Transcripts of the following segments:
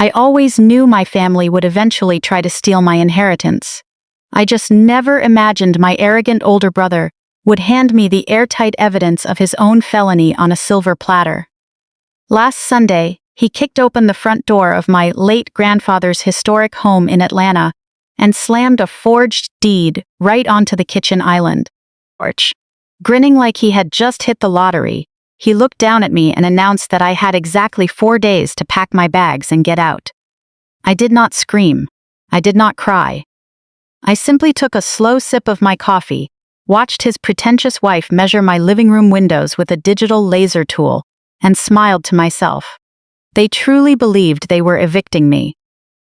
I always knew my family would eventually try to steal my inheritance. I just never imagined my arrogant older brother would hand me the airtight evidence of his own felony on a silver platter. Last Sunday, he kicked open the front door of my late grandfather's historic home in Atlanta and slammed a forged deed right onto the kitchen island porch. Grinning like he had just hit the lottery, he looked down at me and announced that I had exactly 4 days to pack my bags and get out. I did not scream. I did not cry. I simply took a slow sip of my coffee, watched his pretentious wife measure my living room windows with a digital laser tool, and smiled to myself. They truly believed they were evicting me.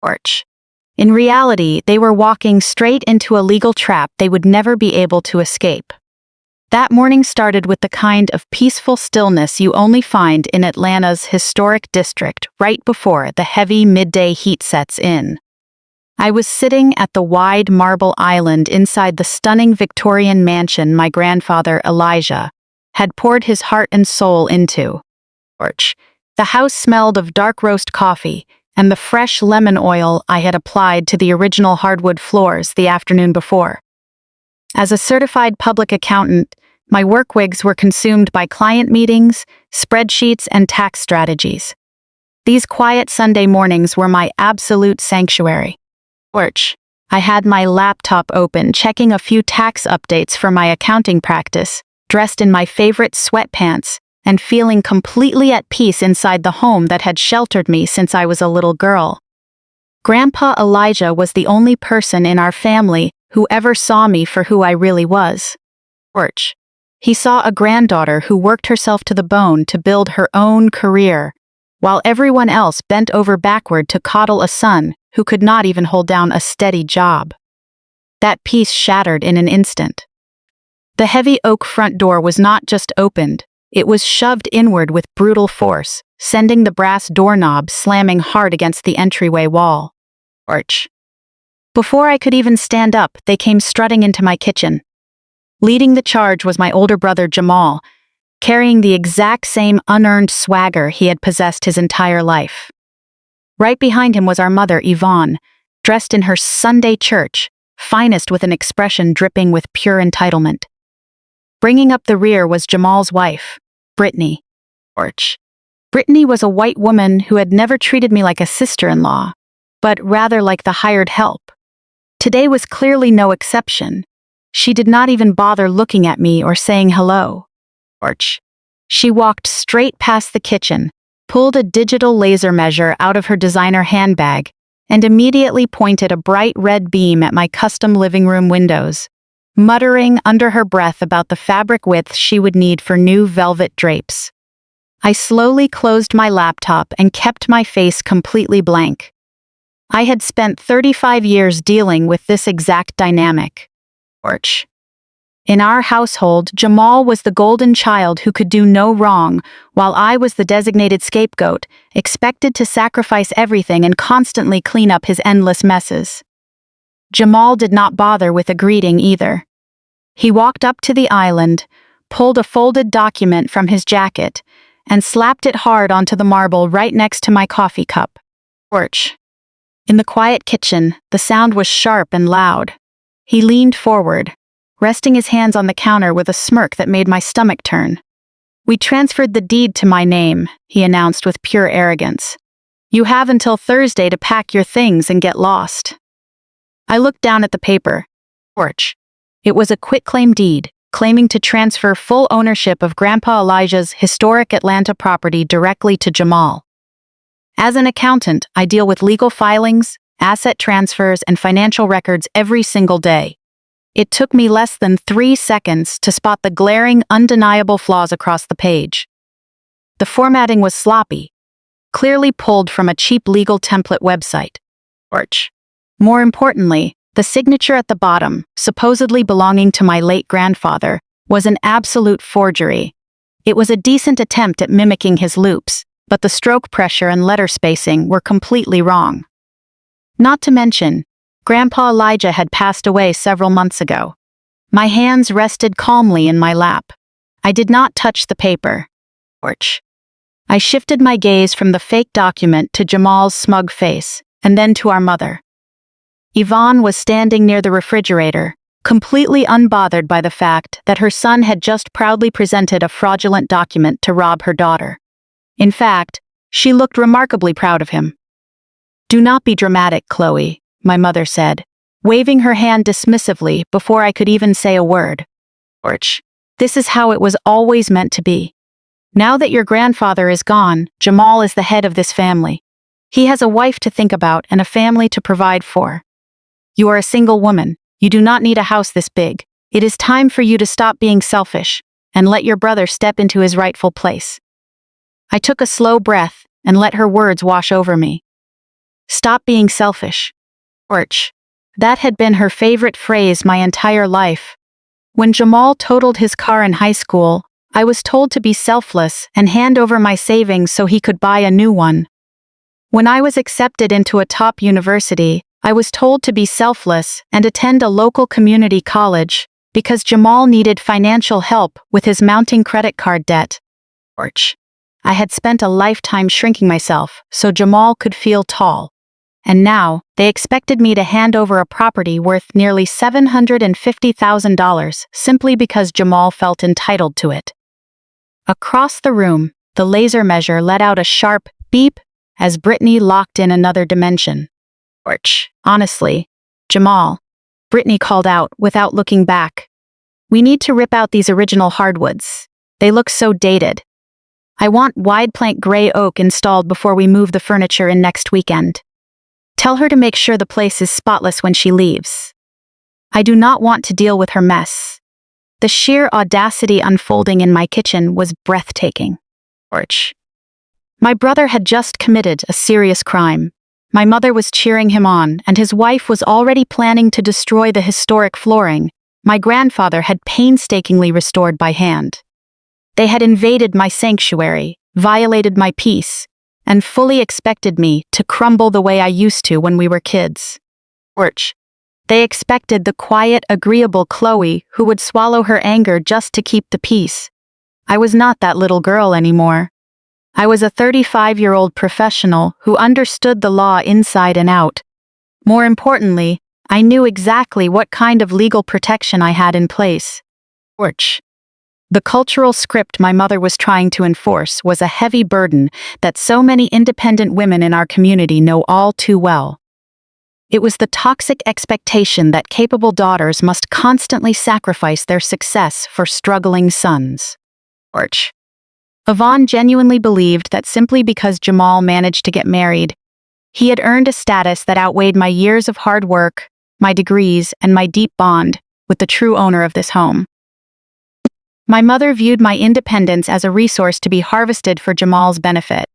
Porch. In reality, they were walking straight into a legal trap they would never be able to escape. That morning started with the kind of peaceful stillness you only find in Atlanta's historic district right before the heavy midday heat sets in. I was sitting at the wide marble island inside the stunning Victorian mansion my grandfather Elijah had poured his heart and soul into. The house smelled of dark roast coffee and the fresh lemon oil I had applied to the original hardwood floors the afternoon before. As a certified public accountant, my work wigs were consumed by client meetings, spreadsheets, and tax strategies. These quiet Sunday mornings were my absolute sanctuary. I had my laptop open, checking a few tax updates for my accounting practice, dressed in my favorite sweatpants, and feeling completely at peace inside the home that had sheltered me since I was a little girl. Grandpa Elijah was the only person in our family who ever saw me for who I really was. He saw a granddaughter who worked herself to the bone to build her own career, while everyone else bent over backward to coddle a son who could not even hold down a steady job. That peace shattered in an instant. The heavy oak front door was not just opened, it was shoved inward with brutal force, sending the brass doorknob slamming hard against the entryway wall. Before I could even stand up, they came strutting into my kitchen. Leading the charge was my older brother Jamal, carrying the exact same unearned swagger he had possessed his entire life. Right behind him was our mother Yvonne, dressed in her Sunday church, finest with an expression dripping with pure entitlement. Bringing up the rear was Jamal's wife, Brittany. Brittany was a white woman who had never treated me like a sister-in-law, but rather like the hired help. Today was clearly no exception. She did not even bother looking at me or saying hello. She walked straight past the kitchen, pulled a digital laser measure out of her designer handbag, and immediately pointed a bright red beam at my custom living room windows, muttering under her breath about the fabric width she would need for new velvet drapes. I slowly closed my laptop and kept my face completely blank. I had spent 35 years dealing with this exact dynamic. In our household, Jamal was the golden child who could do no wrong, while I was the designated scapegoat, expected to sacrifice everything and constantly clean up his endless messes. Jamal did not bother with a greeting either. He walked up to the island, pulled a folded document from his jacket, and slapped it hard onto the marble right next to my coffee cup. In the quiet kitchen, the sound was sharp and loud. He leaned forward, resting his hands on the counter with a smirk that made my stomach turn. "We transferred the deed to my name," he announced with pure arrogance. "You have until Thursday to pack your things and get lost." I looked down at the paper. It was a quitclaim deed, claiming to transfer full ownership of Grandpa Elijah's historic Atlanta property directly to Jamal. As an accountant, I deal with legal filings, asset transfers, and financial records every single day. It took me less than 3 seconds to spot the glaring, undeniable flaws across the page. The formatting was sloppy, clearly pulled from a cheap legal template website. More importantly, the signature at the bottom, supposedly belonging to my late grandfather, was an absolute forgery. It was a decent attempt at mimicking his loops, but the stroke pressure and letter spacing were completely wrong. Not to mention, Grandpa Elijah had passed away several months ago. My hands rested calmly in my lap. I did not touch the paper. I shifted my gaze from the fake document to Jamal's smug face, and then to our mother. Yvonne was standing near the refrigerator, completely unbothered by the fact that her son had just proudly presented a fraudulent document to rob her daughter. In fact, she looked remarkably proud of him. "Do not be dramatic, Chloe," my mother said, waving her hand dismissively before I could even say a word. "Orch, this is how it was always meant to be. Now that your grandfather is gone, Jamal is the head of this family. He has a wife to think about and a family to provide for. You are a single woman. You do not need a house this big. It is time for you to stop being selfish and let your brother step into his rightful place." I took a slow breath and let her words wash over me. Stop being selfish. Orch. That had been her favorite phrase my entire life. When Jamal totaled his car in high school, I was told to be selfless and hand over my savings so he could buy a new one. When I was accepted into a top university, I was told to be selfless and attend a local community college because Jamal needed financial help with his mounting credit card debt. Orch. I had spent a lifetime shrinking myself so Jamal could feel tall. And now, they expected me to hand over a property worth nearly $750,000 simply because Jamal felt entitled to it. Across the room, the laser measure let out a sharp beep as Brittany locked in another dimension. Orch. Honestly, Jamal, Brittany called out without looking back. We need to rip out these original hardwoods. They look so dated. I want wide plank gray oak installed before we move the furniture in next weekend. Tell her to make sure the place is spotless when she leaves. I do not want to deal with her mess. The sheer audacity unfolding in my kitchen was breathtaking. Orch. My brother had just committed a serious crime. My mother was cheering him on, and his wife was already planning to destroy the historic flooring my grandfather had painstakingly restored by hand. They had invaded my sanctuary, violated my peace, and fully expected me to crumble the way I used to when we were kids. Orch. They expected the quiet, agreeable Chloe who would swallow her anger just to keep the peace. I was not that little girl anymore. I was a 35-year-old professional who understood the law inside and out. More importantly, I knew exactly what kind of legal protection I had in place. Orch. The cultural script my mother was trying to enforce was a heavy burden that so many independent women in our community know all too well. It was the toxic expectation that capable daughters must constantly sacrifice their success for struggling sons. Orch. Yvonne genuinely believed that simply because Jamal managed to get married, he had earned a status that outweighed my years of hard work, my degrees, and my deep bond with the true owner of this home. My mother viewed my independence as a resource to be harvested for Jamal's benefit.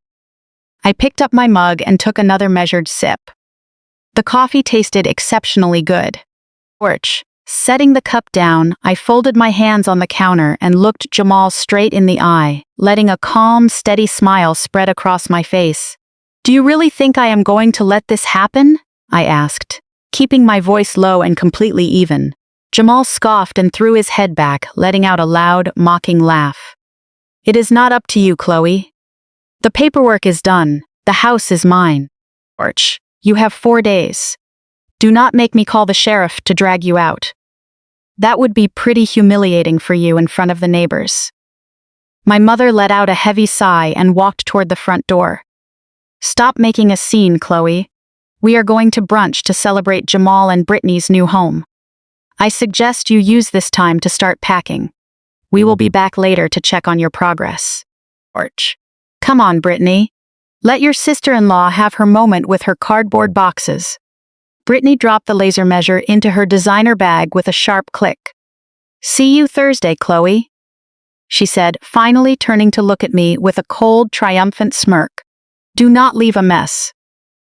I picked up my mug and took another measured sip. The coffee tasted exceptionally good. Orch. Setting the cup down, I folded my hands on the counter and looked Jamal straight in the eye, letting a calm, steady smile spread across my face. "Do you really think I am going to let this happen?" I asked, keeping my voice low and completely even. Jamal scoffed and threw his head back, letting out a loud, mocking laugh. "It is not up to you, Chloe. The paperwork is done. The house is mine. Orch, you have 4 days. Do not make me call the sheriff to drag you out. That would be pretty humiliating for you in front of the neighbors." My mother let out a heavy sigh and walked toward the front door. "Stop making a scene, Chloe. We are going to brunch to celebrate Jamal and Brittany's new home. I suggest you use this time to start packing. We will be back later to check on your progress." Orch. "Come on, Brittany. Let your sister-in-law have her moment with her cardboard boxes." Brittany dropped the laser measure into her designer bag with a sharp click. "See you Thursday, Chloe," she said, finally turning to look at me with a cold, triumphant smirk. "Do not leave a mess."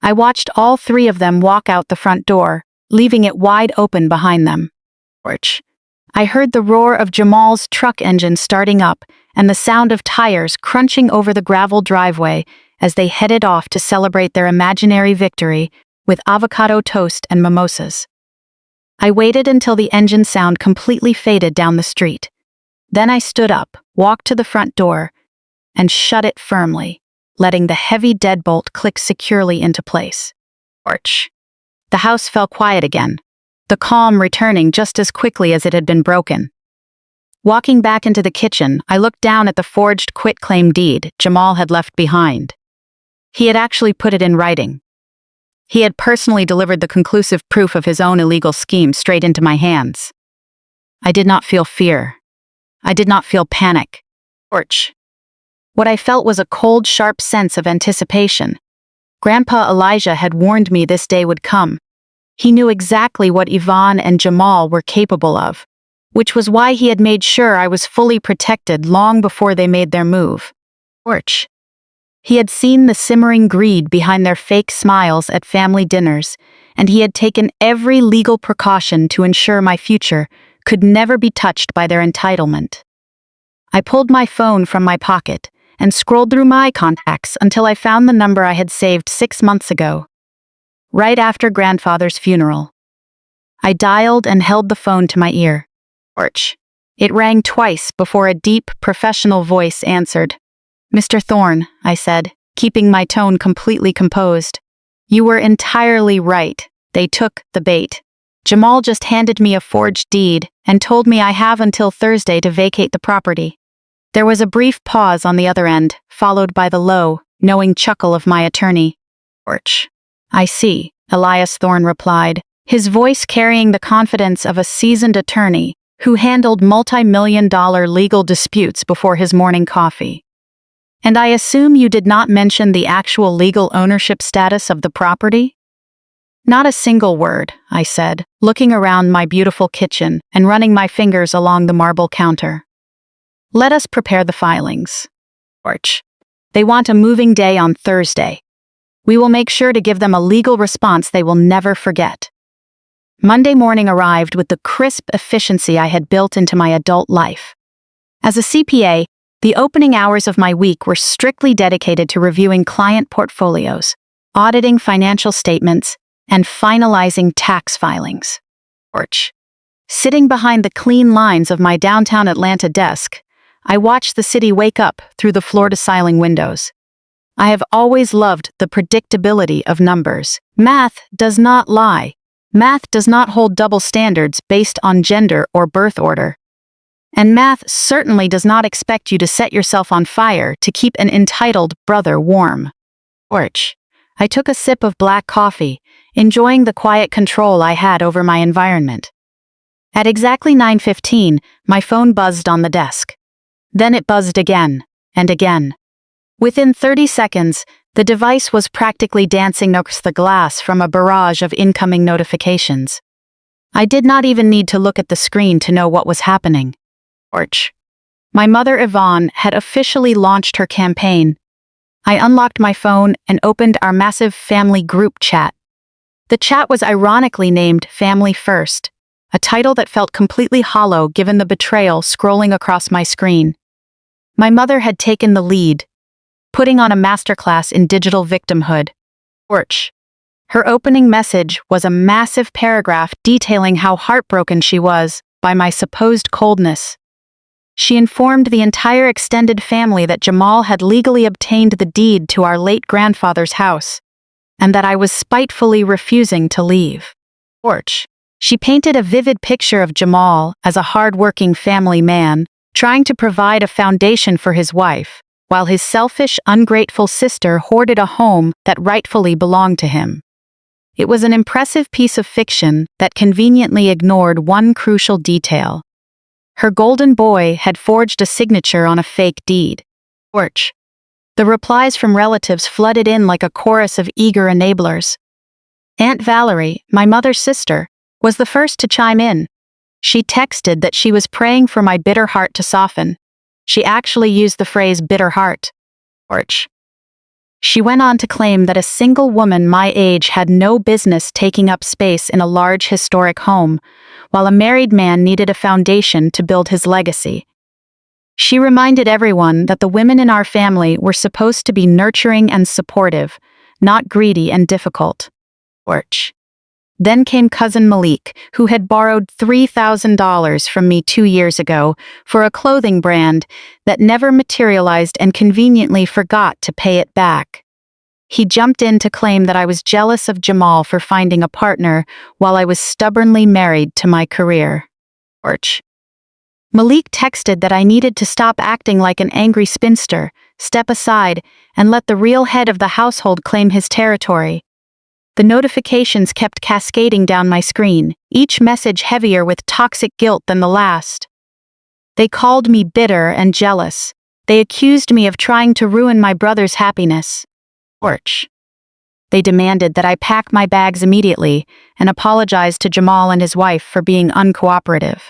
I watched all 3 of them walk out the front door, leaving it wide open behind them. Orch. I heard the roar of Jamal's truck engine starting up and the sound of tires crunching over the gravel driveway as they headed off to celebrate their imaginary victory with avocado toast and mimosas. I waited until the engine sound completely faded down the street. Then I stood up, walked to the front door, and shut it firmly. letting the heavy deadbolt click securely into place. Porch. The house fell quiet again, the calm returning just as quickly as it had been broken. Walking back into the kitchen, I looked down at the forged quitclaim deed Jamal had left behind. He had actually put it in writing. He had personally delivered the conclusive proof of his own illegal scheme straight into my hands. I did not feel fear. I did not feel panic. Porch. What I felt was a cold, sharp sense of anticipation. Grandpa Elijah had warned me this day would come. He knew exactly what Yvonne and Jamal were capable of, which was why he had made sure I was fully protected long before they made their move. Porch. He had seen the simmering greed behind their fake smiles at family dinners, and he had taken every legal precaution to ensure my future could never be touched by their entitlement. I pulled my phone from my pocket and scrolled through my contacts until I found the number I had saved 6 months ago, right after grandfather's funeral. I dialed and held the phone to my ear. Porch. It rang twice before a deep, professional voice answered. "Mr. Thorne," I said, keeping my tone completely composed. "You were entirely right. They took the bait. Jamal just handed me a forged deed and told me I have until Thursday to vacate the property." There was a brief pause on the other end, followed by the low, knowing chuckle of my attorney. "Porch. I see," Elias Thorne replied, his voice carrying the confidence of a seasoned attorney who handled multi-million-dollar legal disputes before his morning coffee. "And I assume you did not mention the actual legal ownership status of the property?" "Not a single word," I said, looking around my beautiful kitchen and running my fingers along the marble counter. "Let us prepare the filings." Porch. "They want a moving day on Thursday. We will make sure to give them a legal response they will never forget." Monday morning arrived with the crisp efficiency I had built into my adult life. As a CPA, the opening hours of my week were strictly dedicated to reviewing client portfolios, auditing financial statements, and finalizing tax filings. Porch. Sitting behind the clean lines of my downtown Atlanta desk, I watched the city wake up through the floor-to-ceiling windows. I have always loved the predictability of numbers. Math does not lie. Math does not hold double standards based on gender or birth order. And math certainly does not expect you to set yourself on fire to keep an entitled brother warm. Porch. I took a sip of black coffee, enjoying the quiet control I had over my environment. At exactly 9:15, my phone buzzed on the desk. Then it buzzed again, and again. Within 30 seconds, the device was practically dancing across the glass from a barrage of incoming notifications. I did not even need to look at the screen to know what was happening. Porch. My mother Yvonne had officially launched her campaign. I unlocked my phone and opened our massive family group chat. The chat was ironically named Family First, a title that felt completely hollow given the betrayal scrolling across my screen. My mother had taken the lead, putting on a masterclass in digital victimhood. Porch. Her opening message was a massive paragraph detailing how heartbroken she was by my supposed coldness. She informed the entire extended family that Jamal had legally obtained the deed to our late grandfather's house, and that I was spitefully refusing to leave. Porch. She painted a vivid picture of Jamal as a hard-working family man, trying to provide a foundation for his wife, while his selfish, ungrateful sister hoarded a home that rightfully belonged to him. It was an impressive piece of fiction that conveniently ignored one crucial detail. Her golden boy had forged a signature on a fake deed. Porch. The replies from relatives flooded in like a chorus of eager enablers. Aunt Valerie, my mother's sister, was the first to chime in. She texted that she was praying for my bitter heart to soften. She actually used the phrase bitter heart. Porch. She went on to claim that a single woman my age had no business taking up space in a large historic home, while a married man needed a foundation to build his legacy. She reminded everyone that the women in our family were supposed to be nurturing and supportive, not greedy and difficult. Porch. Then came cousin Malik, who had borrowed $3,000 from me 2 years ago for a clothing brand that never materialized and conveniently forgot to pay it back. He jumped in to claim that I was jealous of Jamal for finding a partner while I was stubbornly married to my career. Malik texted that I needed to stop acting like an angry spinster, step aside, and let the real head of the household claim his territory. The notifications kept cascading down my screen, each message heavier with toxic guilt than the last. They called me bitter and jealous. They accused me of trying to ruin my brother's happiness. They demanded that I pack my bags immediately and apologize to Jamal and his wife for being uncooperative.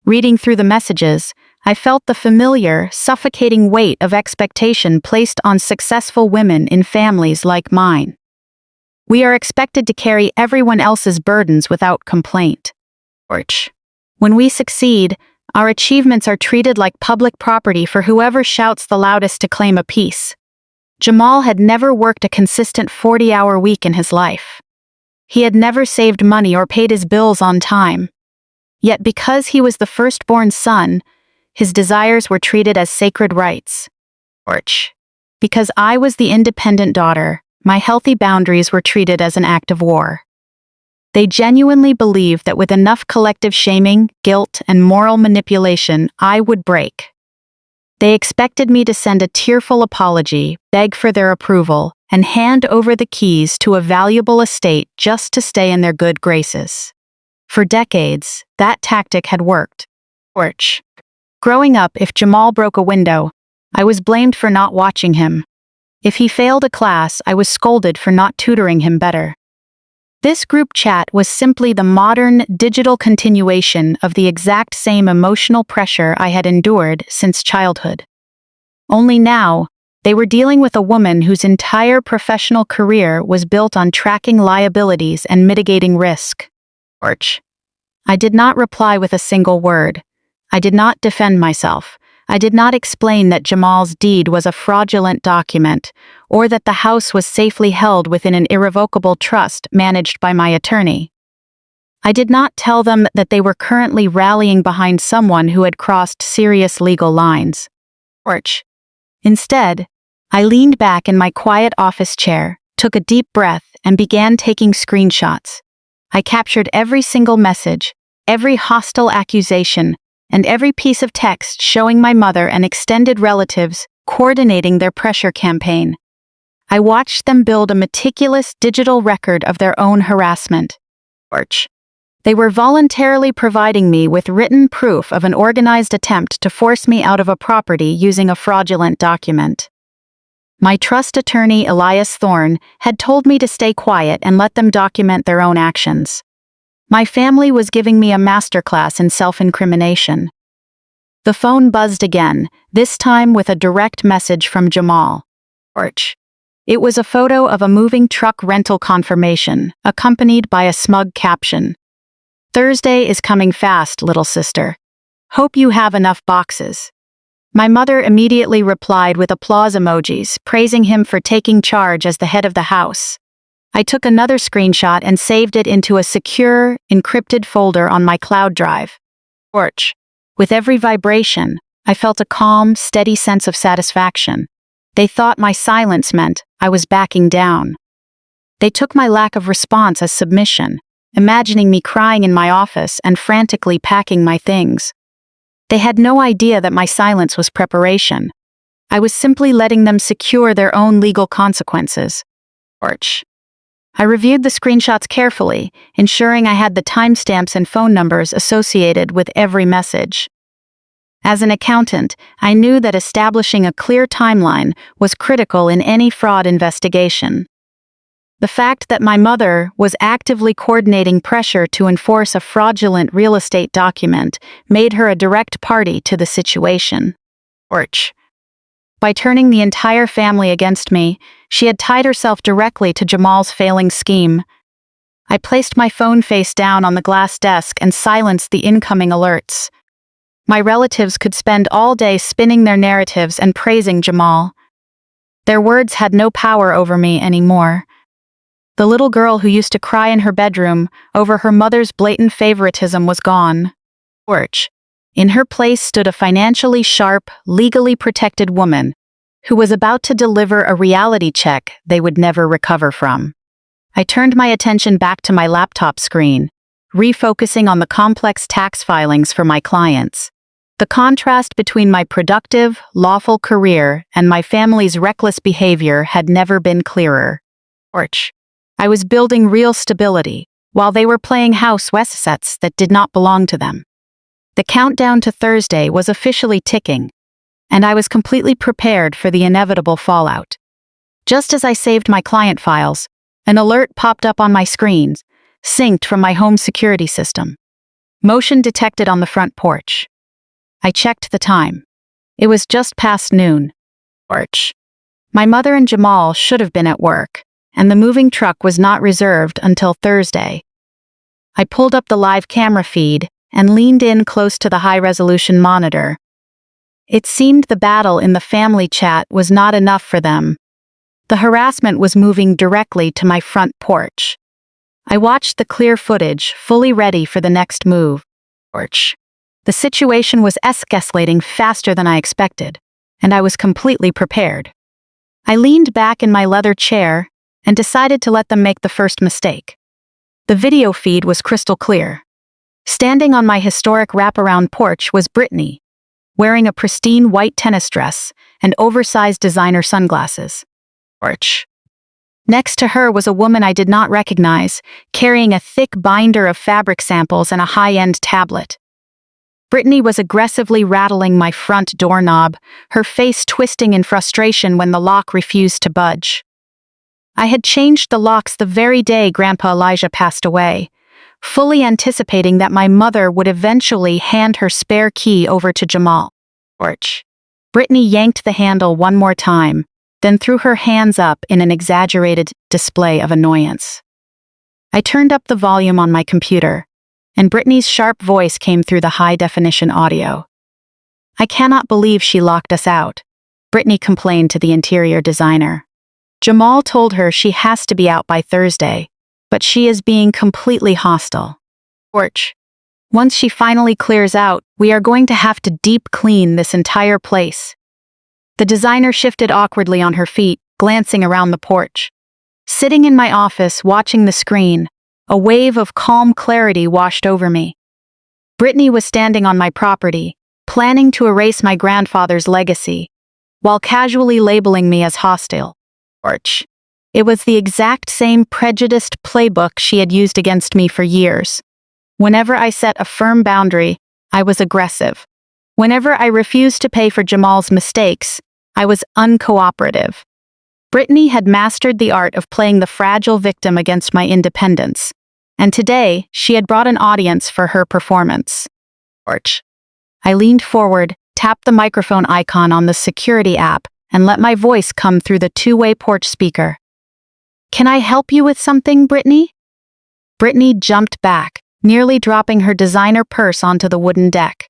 Reading through the messages, I felt the familiar, suffocating weight of expectation placed on successful women in families like mine. We are expected to carry everyone else's burdens without complaint. When we succeed, our achievements are treated like public property for whoever shouts the loudest to claim a piece. Jamal had never worked a consistent 40-hour week in his life. He had never saved money or paid his bills on time. Yet because he was the firstborn son, his desires were treated as sacred rights. Because I was the independent daughter, my healthy boundaries were treated as an act of war. They genuinely believed that with enough collective shaming, guilt, and moral manipulation, I would break. They expected me to send a tearful apology, beg for their approval, and hand over the keys to a valuable estate just to stay in their good graces. For decades, that tactic had worked. Growing up, if Jamal broke a window, I was blamed for not watching him. If he failed a class, I was scolded for not tutoring him better. This group chat was simply the modern, digital continuation of the exact same emotional pressure I had endured since childhood. Only now, they were dealing with a woman whose entire professional career was built on tracking liabilities and mitigating risk. I did not reply with a single word. I did not defend myself. I did not explain that Jamal's deed was a fraudulent document, or that the house was safely held within an irrevocable trust managed by my attorney. I did not tell them that they were currently rallying behind someone who had crossed serious legal lines. Instead, I leaned back in my quiet office chair, took a deep breath, and began taking screenshots. I captured every single message, every hostile accusation, and every piece of text showing my mother and extended relatives coordinating their pressure campaign. I watched them build a meticulous digital record of their own harassment. They were voluntarily providing me with written proof of an organized attempt to force me out of a property using a fraudulent document. My trust attorney, Elias Thorne, had told me to stay quiet and let them document their own actions. My family was giving me a masterclass in self-incrimination. The phone buzzed again, this time with a direct message from Jamal. It was a photo of a moving truck rental confirmation, accompanied by a smug caption. "Thursday is coming fast, little sister. Hope you have enough boxes." My mother immediately replied with applause emojis, praising him for taking charge as the head of the house. I took another screenshot and saved it into a secure, encrypted folder on my cloud drive. With every vibration, I felt a calm, steady sense of satisfaction. They thought my silence meant I was backing down. They took my lack of response as submission, imagining me crying in my office and frantically packing my things. They had no idea that my silence was preparation. I was simply letting them secure their own legal consequences. I reviewed the screenshots carefully, ensuring I had the timestamps and phone numbers associated with every message. As an accountant, I knew that establishing a clear timeline was critical in any fraud investigation. The fact that my mother was actively coordinating pressure to enforce a fraudulent real estate document made her a direct party to the situation. By turning the entire family against me, she had tied herself directly to Jamal's failing scheme. I placed my phone face down on the glass desk and silenced the incoming alerts. My relatives could spend all day spinning their narratives and praising Jamal. Their words had no power over me anymore. The little girl who used to cry in her bedroom over her mother's blatant favoritism was gone. Porch. In her place stood a financially sharp, legally protected woman who was about to deliver a reality check they would never recover from. I turned my attention back to my laptop screen, refocusing on the complex tax filings for my clients. The contrast between my productive, lawful career and my family's reckless behavior had never been clearer. Porch. I was building real stability, while they were playing house sets that did not belong to them. The countdown to Thursday was officially ticking, and I was completely prepared for the inevitable fallout. Just as I saved my client files, an alert popped up on my screens, synced from my home security system. Motion detected on the front porch. I checked the time. It was just past noon. Porch. My mother and Jamal should have been at work, and the moving truck was not reserved until Thursday. I pulled up the live camera feed and leaned in close to the high-resolution monitor. It seemed the battle in the family chat was not enough for them. The harassment was moving directly to my front porch. I watched the clear footage, fully ready for the next move. Porch. The situation was escalating faster than I expected, and I was completely prepared. I leaned back in my leather chair and decided to let them make the first mistake. The video feed was crystal clear. Standing on my historic wraparound porch was Brittany, wearing a pristine white tennis dress and oversized designer sunglasses. Porch. Next to her was a woman I did not recognize, carrying a thick binder of fabric samples and a high-end tablet. Brittany was aggressively rattling my front doorknob, her face twisting in frustration when the lock refused to budge. I had changed the locks the very day Grandpa Elijah passed away, fully anticipating that my mother would eventually hand her spare key over to Jamal. Porch. Brittany yanked the handle one more time, then threw her hands up in an exaggerated display of annoyance. I turned up the volume on my computer, and Brittany's sharp voice came through the high-definition audio. "I cannot believe she locked us out," Brittany complained to the interior designer. "Jamal told her she has to be out by Thursday, but she is being completely hostile. Porch. Once she finally clears out, we are going to have to deep clean this entire place." The designer shifted awkwardly on her feet, glancing around the porch. Sitting in my office, watching the screen, a wave of calm clarity washed over me. Brittany was standing on my property, planning to erase my grandfather's legacy, while casually labeling me as hostile. Porch. It was the exact same prejudiced playbook she had used against me for years. Whenever I set a firm boundary, I was aggressive. Whenever I refused to pay for Jamal's mistakes, I was uncooperative. Brittany had mastered the art of playing the fragile victim against my independence, and today she had brought an audience for her performance. Porch. I leaned forward, tapped the microphone icon on the security app, and let my voice come through the two-way porch speaker. "Can I help you with something, Brittany?" Brittany jumped back, nearly dropping her designer purse onto the wooden deck.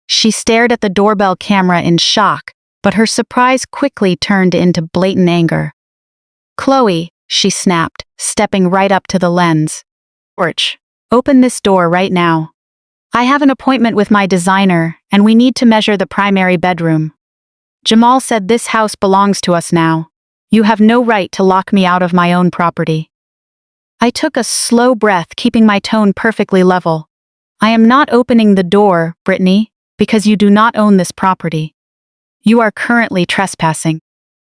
She stared at the doorbell camera in shock, but her surprise quickly turned into blatant anger. "Chloe," she snapped, stepping right up to the lens. "Porch, open this door right now. I have an appointment with my designer, and we need to measure the primary bedroom. Jamal said this house belongs to us now. You have no right to lock me out of my own property." I took a slow breath, keeping my tone perfectly level. "I am not opening the door, Brittany, because you do not own this property. You are currently trespassing.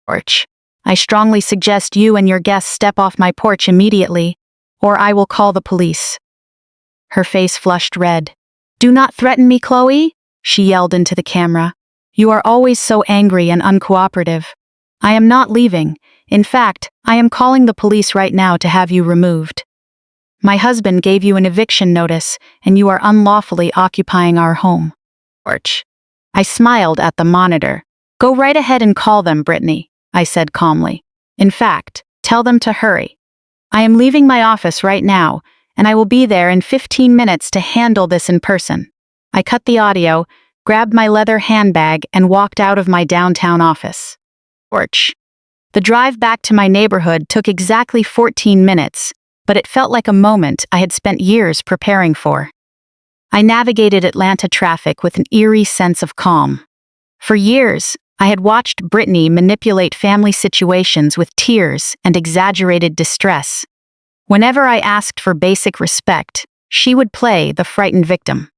Porch. I strongly suggest you and your guests step off my porch immediately, or I will call the police." Her face flushed red. "Do not threaten me, Chloe," she yelled into the camera. "You are always so angry and uncooperative. I am not leaving. In fact, I am calling the police right now to have you removed. My husband gave you an eviction notice, and you are unlawfully occupying our home." Porch. I smiled at the monitor. "Go right ahead and call them, Brittany," I said calmly. "In fact, tell them to hurry. I am leaving my office right now, and I will be there in 15 minutes to handle this in person." I cut the audio, grabbed my leather handbag, and walked out of my downtown office. Porch. The drive back to my neighborhood took exactly 14 minutes, but it felt like a moment I had spent years preparing for. I navigated Atlanta traffic with an eerie sense of calm. For years, I had watched Brittany manipulate family situations with tears and exaggerated distress. Whenever I asked for basic respect, she would play the frightened victim.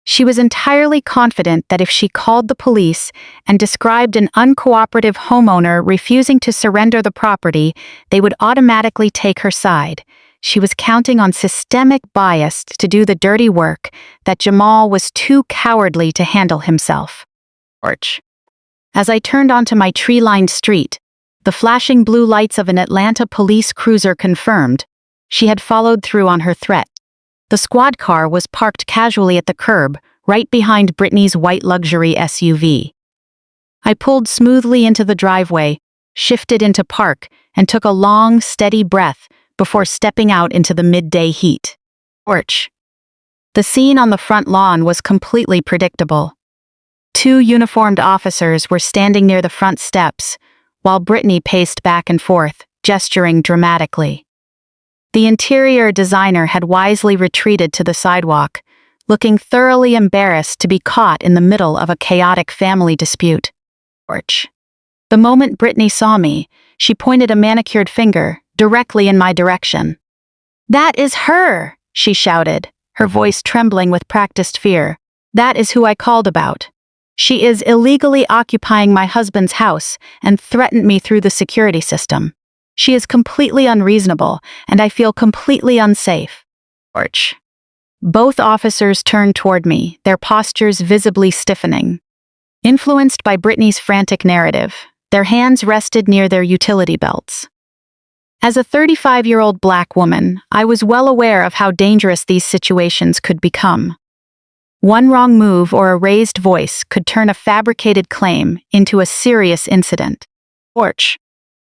She was entirely confident that if she called the police and described an uncooperative homeowner refusing to surrender the property, they would automatically take her side. She was counting on systemic bias to do the dirty work, that Jamal was too cowardly to handle himself. As I turned onto my tree-lined street, the flashing blue lights of an Atlanta police cruiser confirmed she had followed through on her threat. The squad car was parked casually at the curb, right behind Brittany's white luxury SUV. I pulled smoothly into the driveway, shifted into park, and took a long, steady breath before stepping out into the midday heat. The scene on the front lawn was completely predictable. Two uniformed officers were standing near the front steps, while Brittany paced back and forth, gesturing dramatically. The interior designer had wisely retreated to the sidewalk, looking thoroughly embarrassed to be caught in the middle of a chaotic family dispute. The moment Brittany saw me, she pointed a manicured finger directly in my direction. "That is her!" she shouted, her voice trembling with practiced fear. "That is who I called about. She is illegally occupying my husband's house and threatened me through the security system. She is completely unreasonable, and I feel completely unsafe." Both officers turned toward me, their postures visibly stiffening. Influenced by Brittany's frantic narrative, their hands rested near their utility belts. As a 35-year-old black woman, I was well aware of how dangerous these situations could become. One wrong move or a raised voice could turn a fabricated claim into a serious incident.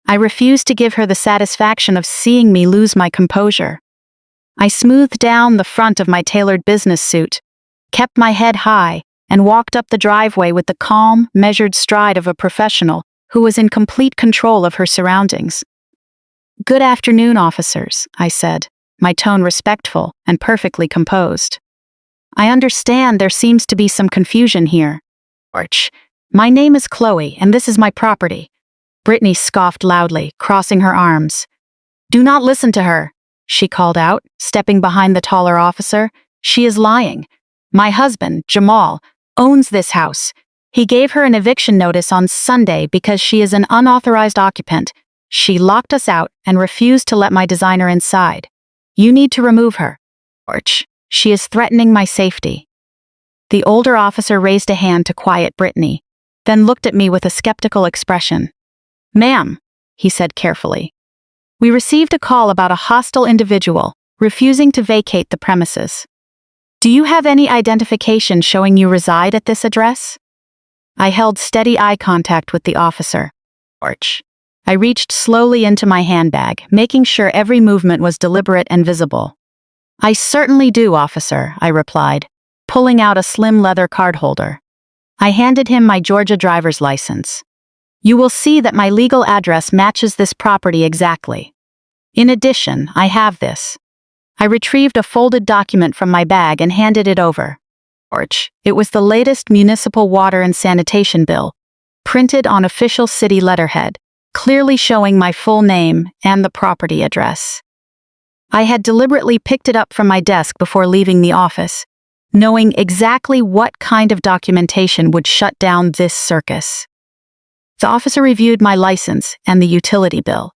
I refused to give her the satisfaction of seeing me lose my composure. I smoothed down the front of my tailored business suit, kept my head high, and walked up the driveway with the calm, measured stride of a professional who was in complete control of her surroundings. "Good afternoon, officers," I said, my tone respectful and perfectly composed. "I understand there seems to be some confusion here. My name is Chloe, and this is my property." Brittany scoffed loudly, crossing her arms. "Do not listen to her," she called out, stepping behind the taller officer. "She is lying. My husband, Jamal, owns this house. He gave her an eviction notice on Sunday because she is an unauthorized occupant. She locked us out and refused to let my designer inside. You need to remove her. She is threatening my safety." The older officer raised a hand to quiet Brittany, then looked at me with a skeptical expression. "Ma'am," he said carefully, "we received a call about a hostile individual refusing to vacate the premises. Do you have any identification showing you reside at this address?" I held steady eye contact with the officer. I reached slowly into my handbag, making sure every movement was deliberate and visible. "I certainly do, officer," I replied, pulling out a slim leather card holder. I handed him my Georgia driver's license. "You will see that my legal address matches this property exactly. In addition, I have this." I retrieved a folded document from my bag and handed it over. It was the latest municipal water and sanitation bill, printed on official city letterhead, clearly showing my full name and the property address. I had deliberately picked it up from my desk before leaving the office, knowing exactly what kind of documentation would shut down this circus. The officer reviewed my license and the utility bill.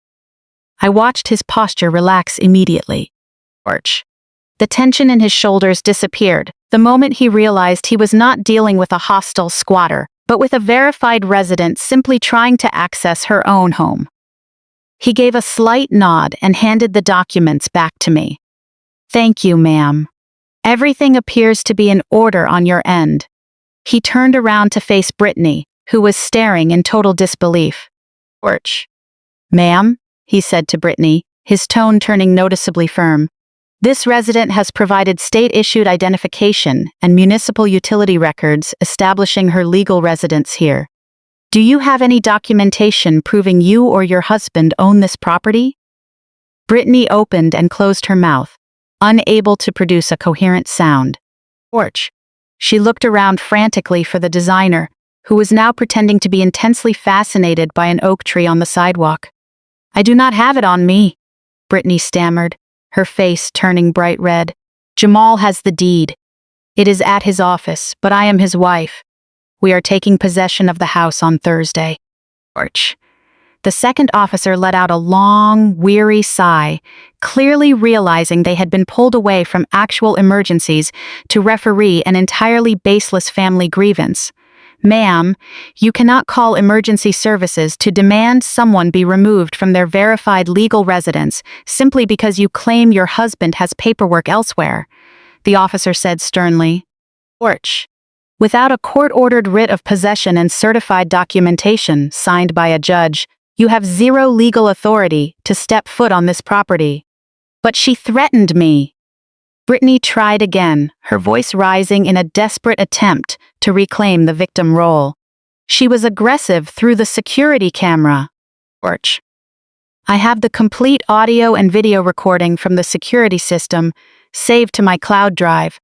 I watched his posture relax immediately. The tension in his shoulders disappeared the moment he realized he was not dealing with a hostile squatter, but with a verified resident simply trying to access her own home. He gave a slight nod and handed the documents back to me. "Thank you, ma'am. Everything appears to be in order on your end." He turned around to face Brittany, who was staring in total disbelief. "Ma'am," he said to Brittany, his tone turning noticeably firm, "this resident has provided state-issued identification and municipal utility records establishing her legal residence here. Do you have any documentation proving you or your husband own this property? Brittany opened and closed her mouth, unable to produce a coherent sound. Porch. She looked around frantically for the designer, who was now pretending to be intensely fascinated by an oak tree on the sidewalk. I do not have it on me, Brittany stammered, her face turning bright red. Jamal has the deed. It is at his office, but I am his wife. We are taking possession of the house on Thursday. Porch. The second officer let out a long, weary sigh, clearly realizing they had been pulled away from actual emergencies to referee an entirely baseless family grievance. Ma'am, you cannot call emergency services to demand someone be removed from their verified legal residence simply because you claim your husband has paperwork elsewhere, the officer said sternly. Porch. Without a court-ordered writ of possession and certified documentation signed by a judge, you have zero legal authority to step foot on this property. But she threatened me. Brittany tried again, her voice rising in a desperate attempt to reclaim the victim role. She was aggressive through the security camera. Porch. I have the complete audio and video recording from the security system saved to my cloud drive.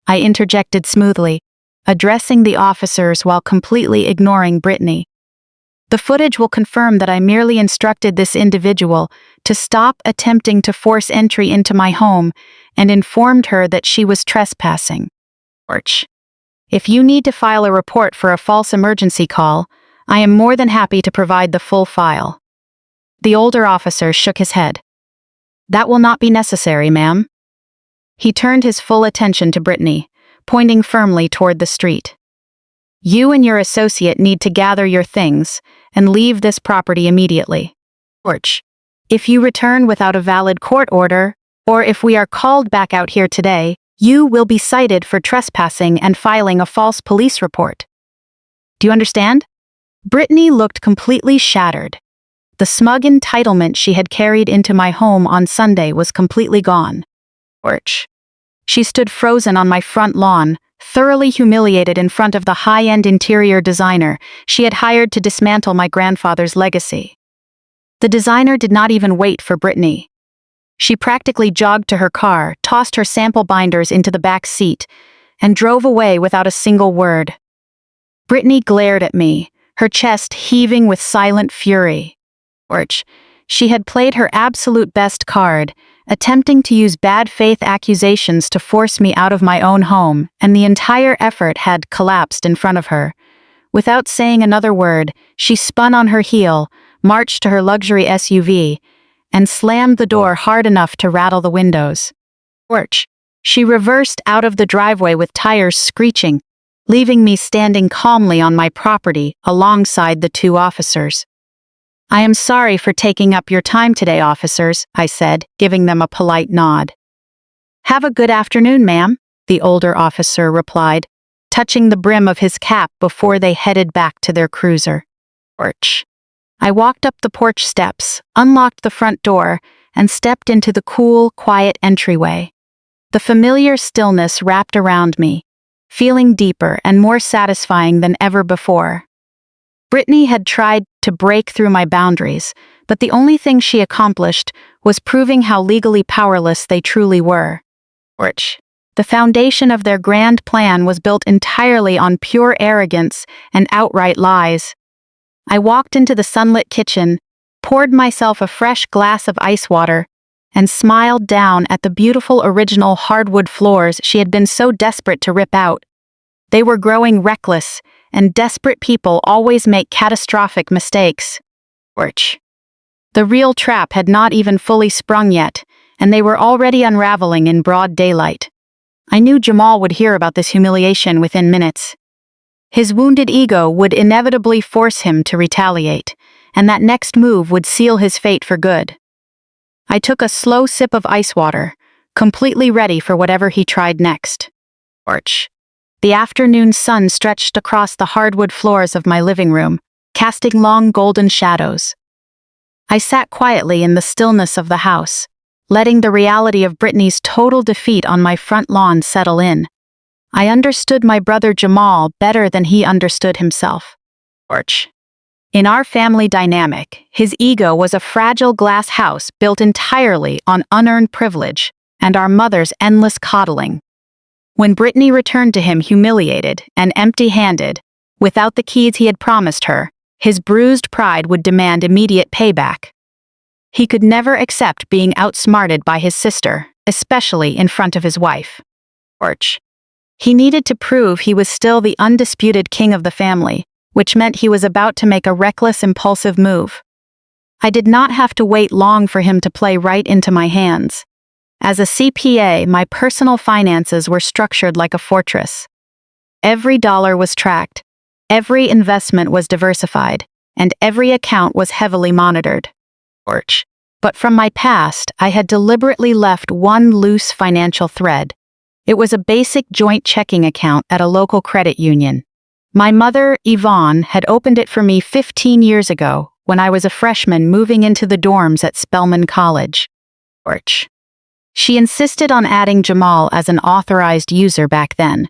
I interjected smoothly, addressing the officers while completely ignoring Brittany. The footage will confirm that I merely instructed this individual to stop attempting to force entry into my home and informed her that she was trespassing. Porch. If you need to file a report for a false emergency call, I am more than happy to provide the full file. The older officer shook his head. That will not be necessary, ma'am. He turned his full attention to Brittany, pointing firmly toward the street. You and your associate need to gather your things and leave this property immediately. Porch. If you return without a valid court order, or if we are called back out here today, you will be cited for trespassing and filing a false police report. Do you understand? Brittany looked completely shattered. The smug entitlement she had carried into my home on Sunday was completely gone. Porch. She stood frozen on my front lawn, thoroughly humiliated in front of the high-end interior designer she had hired to dismantle my grandfather's legacy. The designer did not even wait for Brittany. She practically jogged to her car, tossed her sample binders into the back seat, and drove away without a single word. Brittany glared at me, her chest heaving with silent fury. Porch. She had played her absolute best card, attempting to use bad faith accusations to force me out of my own home, and the entire effort had collapsed in front of her. Without saying another word, she spun on her heel, marched to her luxury SUV, and slammed the door hard enough to rattle the windows. Porch. She reversed out of the driveway with tires screeching, leaving me standing calmly on my property alongside the two officers. I am sorry for taking up your time today, officers, I said, giving them a polite nod. Have a good afternoon, ma'am, the older officer replied, touching the brim of his cap before they headed back to their cruiser. Porch. I walked up the porch steps, unlocked the front door, and stepped into the cool, quiet entryway. The familiar stillness wrapped around me, feeling deeper and more satisfying than ever before. Brittany had tried to break through my boundaries, but the only thing she accomplished was proving how legally powerless they truly were. Porch. The foundation of their grand plan was built entirely on pure arrogance and outright lies. I walked into the sunlit kitchen, poured myself a fresh glass of ice water, and smiled down at the beautiful original hardwood floors she had been so desperate to rip out. They were growing reckless, and desperate people always make catastrophic mistakes. Porch. The real trap had not even fully sprung yet, and they were already unraveling in broad daylight. I knew Jamal would hear about this humiliation within minutes. His wounded ego would inevitably force him to retaliate, and that next move would seal his fate for good. I took a slow sip of ice water, completely ready for whatever he tried next. Porch. The afternoon sun stretched across the hardwood floors of my living room, casting long golden shadows. I sat quietly in the stillness of the house, letting the reality of Brittany's total defeat on my front lawn settle in. I understood my brother Jamal better than he understood himself. Porch. In our family dynamic, his ego was a fragile glass house built entirely on unearned privilege and our mother's endless coddling. When Brittany returned to him humiliated and empty-handed, without the keys he had promised her, his bruised pride would demand immediate payback. He could never accept being outsmarted by his sister, especially in front of his wife. He needed to prove he was still the undisputed king of the family, which meant he was about to make a reckless, impulsive move. I did not have to wait long for him to play right into my hands. As a CPA, my personal finances were structured like a fortress. Every dollar was tracked, every investment was diversified, and every account was heavily monitored. But from my past, I had deliberately left one loose financial thread. It was a basic joint checking account at a local credit union. My mother, Yvonne, had opened it for me 15 years ago when I was a freshman moving into the dorms at Spelman College. She insisted on adding Jamal as an authorized user back then,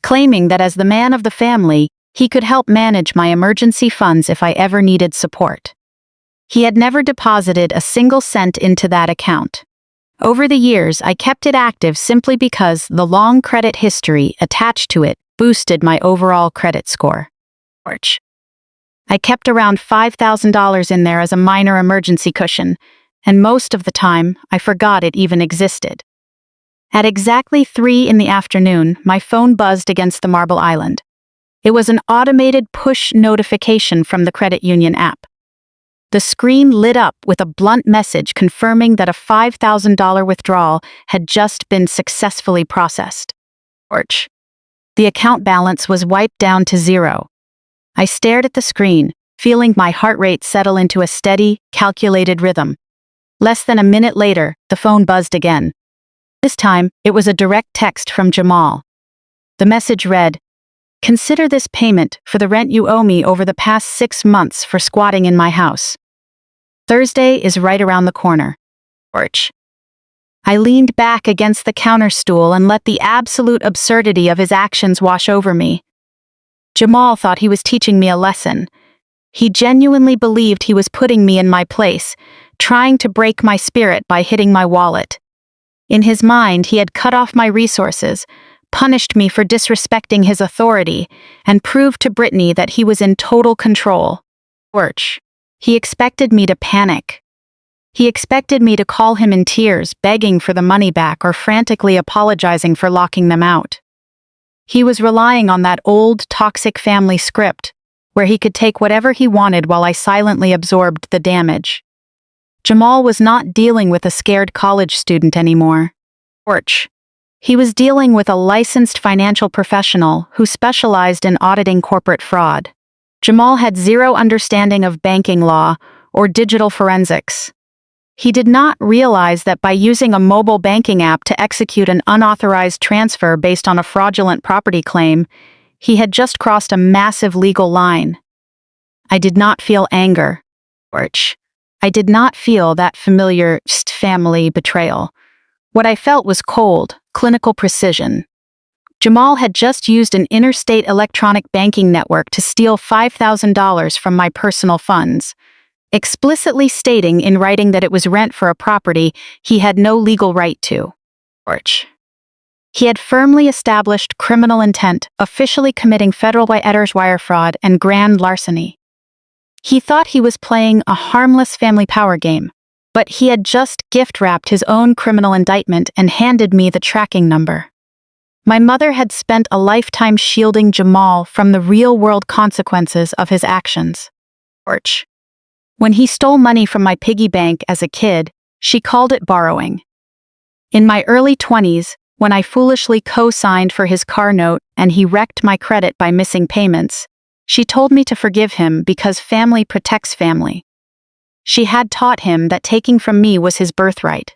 claiming that as the man of the family, he could help manage my emergency funds if I ever needed support. He had never deposited a single cent into that account. Over the years, I kept it active simply because the long credit history attached to it boosted my overall credit score. I kept around $5,000 in there as a minor emergency cushion, and most of the time, I forgot it even existed. At exactly 3 in the afternoon, my phone buzzed against the Marble Island. It was an automated push notification from the credit union app. The screen lit up with a blunt message confirming that a $5,000 withdrawal had just been successfully processed. The account balance was wiped down to 0. I stared at the screen, feeling my heart rate settle into a steady, calculated rhythm. Less than a minute later, the phone buzzed again. This time, it was a direct text from Jamal. The message read, "Consider this payment for the rent you owe me over the past 6 months for squatting in my house. Thursday is right around the corner." I leaned back against the counter stool and let the absolute absurdity of his actions wash over me. Jamal thought he was teaching me a lesson. He genuinely believed he was putting me in my place, trying to break my spirit by hitting my wallet. In his mind, he had cut off my resources, punished me for disrespecting his authority, and proved to Brittany that he was in total control. He expected me to panic. He expected me to call him in tears, begging for the money back or frantically apologizing for locking them out. He was relying on that old, toxic family script, where he could take whatever he wanted while I silently absorbed the damage. Jamal was not dealing with a scared college student anymore. He was dealing with a licensed financial professional who specialized in auditing corporate fraud. Jamal had zero understanding of banking law or digital forensics. He did not realize that by using a mobile banking app to execute an unauthorized transfer based on a fraudulent property claim, he had just crossed a massive legal line. I did not feel anger. I did not feel that familiar family betrayal. What I felt was cold, clinical precision. Jamal had just used an interstate electronic banking network to steal $5,000 from my personal funds, explicitly stating in writing that it was rent for a property he had no legal right to. He had firmly established criminal intent, officially committing federal wire fraud and grand larceny. He thought he was playing a harmless family power game, but he had just gift-wrapped his own criminal indictment and handed me the tracking number. My mother had spent a lifetime shielding Jamal from the real-world consequences of his actions. When he stole money from my piggy bank as a kid, she called it borrowing. In my early 20s, when I foolishly co-signed for his car note and he wrecked my credit by missing payments, she told me to forgive him because family protects family. She had taught him that taking from me was his birthright.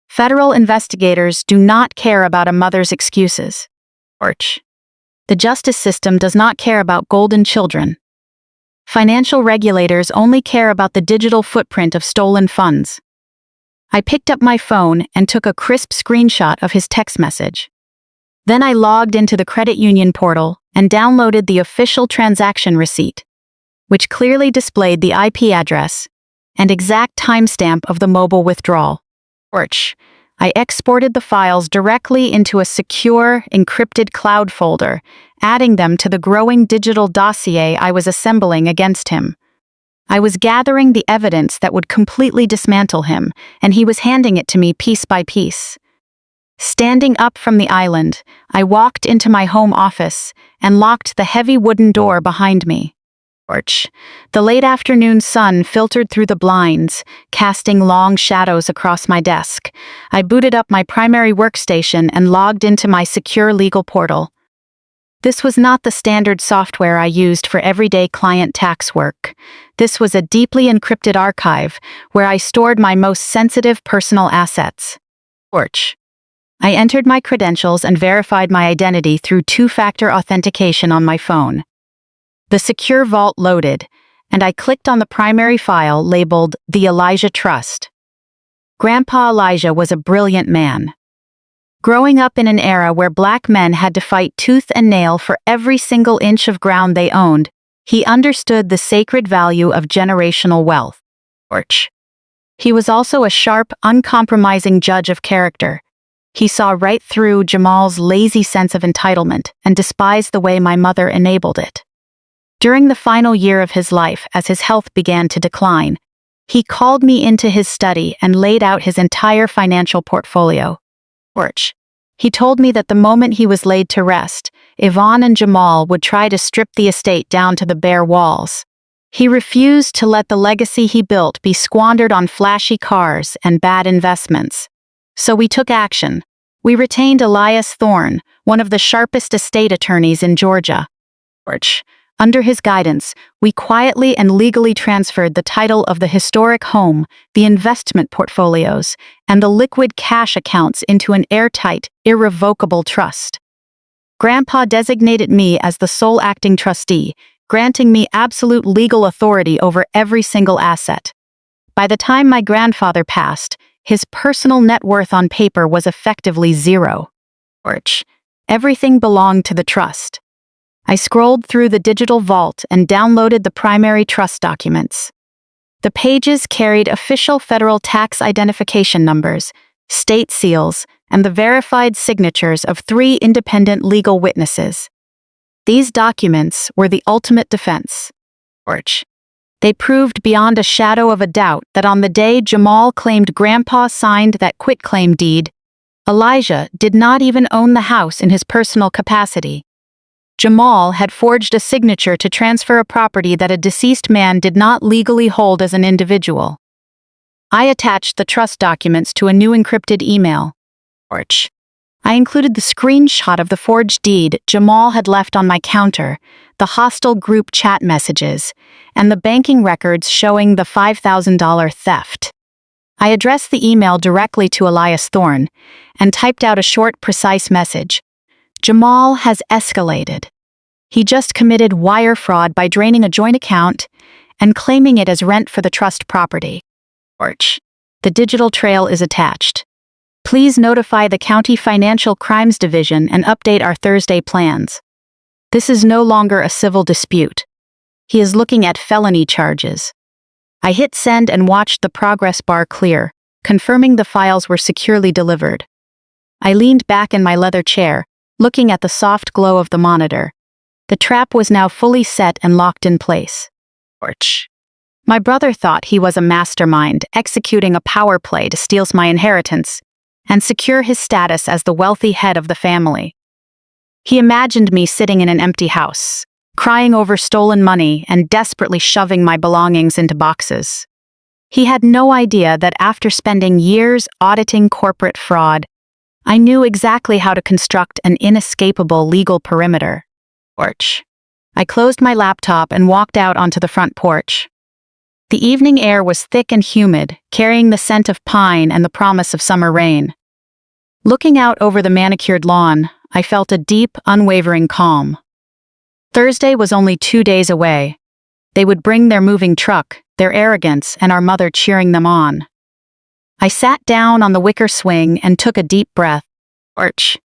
Federal investigators do not care about a mother's excuses. The justice system does not care about golden children. Financial regulators only care about the digital footprint of stolen funds. I picked up my phone and took a crisp screenshot of his text message. Then I logged into the credit union portal and downloaded the official transaction receipt. which clearly displayed the IP address and exact timestamp of the mobile withdrawal. Porch. I exported the files directly into a secure, encrypted cloud folder, adding them to the growing digital dossier I was assembling against him. I was gathering the evidence that would completely dismantle him, and he was handing it to me piece by piece. Standing up from the island, I walked into my home office and locked the heavy wooden door behind me. Porch. The late afternoon sun filtered through the blinds, casting long shadows across my desk. I booted up my primary workstation and logged into my secure legal portal. This was not the standard software I used for everyday client tax work. This was a deeply encrypted archive where I stored my most sensitive personal assets. Porch. I entered my credentials and verified my identity through two-factor authentication on my phone. The secure vault loaded, and I clicked on the primary file labeled The Elijah Trust. Grandpa Elijah was a brilliant man. Growing up in an era where Black men had to fight tooth and nail for every single inch of ground they owned, he understood the sacred value of generational wealth. Porch. He was also a sharp, uncompromising judge of character. He saw right through Jamal's lazy sense of entitlement and despised the way my mother enabled it. During the final year of his life, as his health began to decline, he called me into his study and laid out his entire financial portfolio. Porch. He told me that the moment he was laid to rest, Yvonne and Jamal would try to strip the estate down to the bare walls. He refused to let the legacy he built be squandered on flashy cars and bad investments. So we took action. We retained Elias Thorne, one of the sharpest estate attorneys in Georgia. Porch. Under his guidance, we quietly and legally transferred the title of the historic home, the investment portfolios, and the liquid cash accounts into an airtight, irrevocable trust. Grandpa designated me as the sole acting trustee, granting me absolute legal authority over every single asset. By the time my grandfather passed, his personal net worth on paper was effectively zero. Porch. Everything belonged to the trust. I scrolled through the digital vault and downloaded the primary trust documents. The pages carried official federal tax identification numbers, state seals, and the verified signatures of 3 independent legal witnesses. These documents were the ultimate defense. Porch. They proved beyond a shadow of a doubt that on the day Jamal claimed Grandpa signed that quitclaim deed, Elijah did not even own the house in his personal capacity. Jamal had forged a signature to transfer a property that a deceased man did not legally hold as an individual. I attached the trust documents to a new encrypted email. Porch. I included the screenshot of the forged deed Jamal had left on my counter, the hostile group chat messages, and the banking records showing the $5,000 theft. I addressed the email directly to Elias Thorne and typed out a short, precise message. Jamal has escalated. He just committed wire fraud by draining a joint account and claiming it as rent for the trust property. Porch. The digital trail is attached. Please notify the County Financial Crimes Division and update our Thursday plans. This is no longer a civil dispute. He is looking at felony charges. I hit send and watched the progress bar clear, confirming the files were securely delivered. I leaned back in my leather chair, looking at the soft glow of the monitor. The trap was now fully set and locked in place. Porch. My brother thought he was a mastermind, executing a power play to steal my inheritance and secure his status as the wealthy head of the family. He imagined me sitting in an empty house, crying over stolen money and desperately shoving my belongings into boxes. He had no idea that after spending years auditing corporate fraud, I knew exactly how to construct an inescapable legal perimeter. Porch. I closed my laptop and walked out onto the front porch. The evening air was thick and humid, carrying the scent of pine and the promise of summer rain. Looking out over the manicured lawn, I felt a deep, unwavering calm. Thursday was only 2 days away. They would bring their moving truck, their arrogance, and our mother cheering them on. I sat down on the wicker swing and took a deep breath. Porch.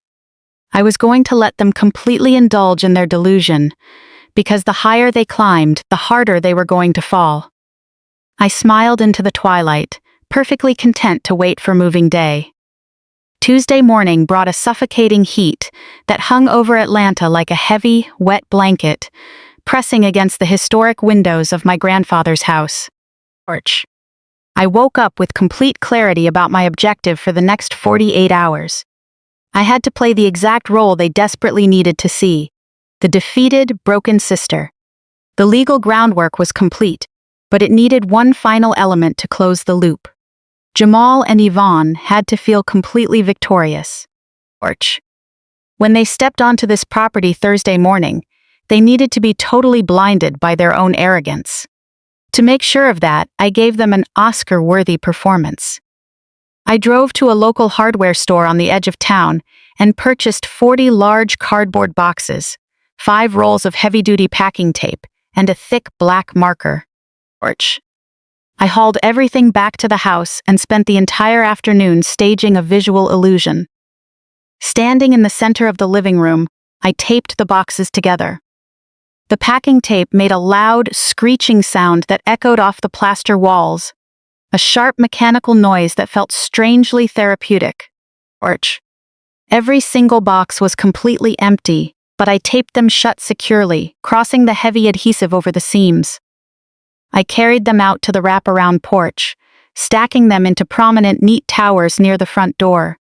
I was going to let them completely indulge in their delusion, because the higher they climbed, the harder they were going to fall. I smiled into the twilight, perfectly content to wait for moving day. Tuesday morning brought a suffocating heat that hung over Atlanta like a heavy, wet blanket, pressing against the historic windows of my grandfather's house. Porch. I woke up with complete clarity about my objective for the next 48 hours. I had to play the exact role they desperately needed to see: the defeated, broken sister. The legal groundwork was complete, but it needed one final element to close the loop. Jamal and Yvonne had to feel completely victorious. Porch. When they stepped onto this property Thursday morning, they needed to be totally blinded by their own arrogance. To make sure of that, I gave them an Oscar-worthy performance. I drove to a local hardware store on the edge of town and purchased 40 large cardboard boxes, 5 rolls of heavy-duty packing tape, and a thick black marker. Porch. I hauled everything back to the house and spent the entire afternoon staging a visual illusion. Standing in the center of the living room, I taped the boxes together. The packing tape made a loud, screeching sound that echoed off the plaster walls, a sharp mechanical noise that felt strangely therapeutic. Porch. Every single box was completely empty, but I taped them shut securely, crossing the heavy adhesive over the seams. I carried them out to the wraparound porch, stacking them into prominent, neat towers near the front door.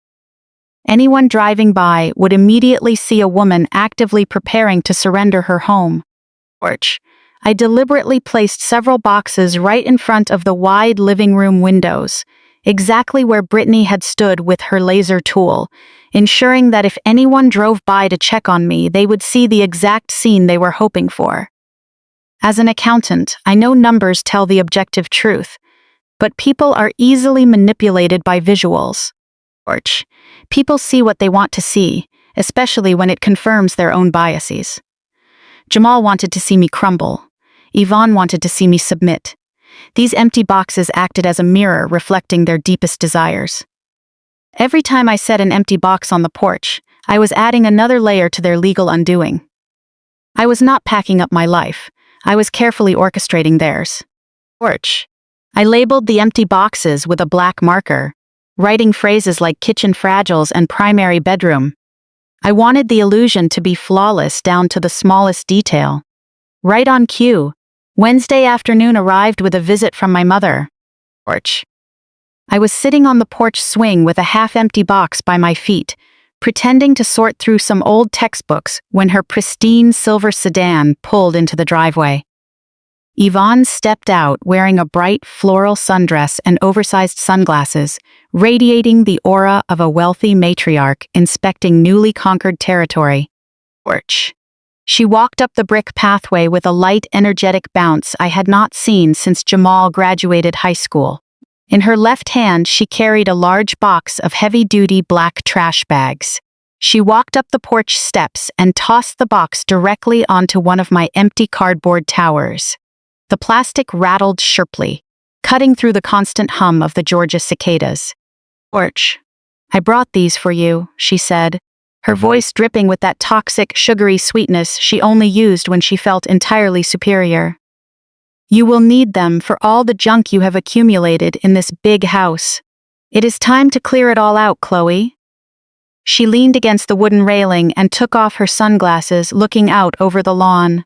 Anyone driving by would immediately see a woman actively preparing to surrender her home. Porch. I deliberately placed several boxes right in front of the wide living room windows, exactly where Brittany had stood with her laser tool, ensuring that if anyone drove by to check on me, they would see the exact scene they were hoping for. As an accountant, I know numbers tell the objective truth, but people are easily manipulated by visuals. Porch. People see what they want to see, especially when it confirms their own biases. Jamal wanted to see me crumble. Yvonne wanted to see me submit. These empty boxes acted as a mirror reflecting their deepest desires. Every time I set an empty box on the porch, I was adding another layer to their legal undoing. I was not packing up my life. I was carefully orchestrating theirs. Porch. I labeled the empty boxes with a black marker, writing phrases like kitchen fragiles and primary bedroom. I wanted the illusion to be flawless down to the smallest detail. Right on cue, Wednesday afternoon arrived with a visit from my mother. Porch. I was sitting on the porch swing with a half-empty box by my feet, pretending to sort through some old textbooks when her pristine silver sedan pulled into the driveway. Yvonne stepped out wearing a bright floral sundress and oversized sunglasses, radiating the aura of a wealthy matriarch inspecting newly conquered territory. Porch. She walked up the brick pathway with a light, energetic bounce I had not seen since Jamal graduated high school. In her left hand, she carried a large box of heavy-duty black trash bags. She walked up the porch steps and tossed the box directly onto one of my empty cardboard towers. The plastic rattled sharply, cutting through the constant hum of the Georgia cicadas. Porch. I brought these for you, she said, her voice dripping with that toxic, sugary sweetness she only used when she felt entirely superior. You will need them for all the junk you have accumulated in this big house. It is time to clear it all out, Chloe. She leaned against the wooden railing and took off her sunglasses, looking out over the lawn.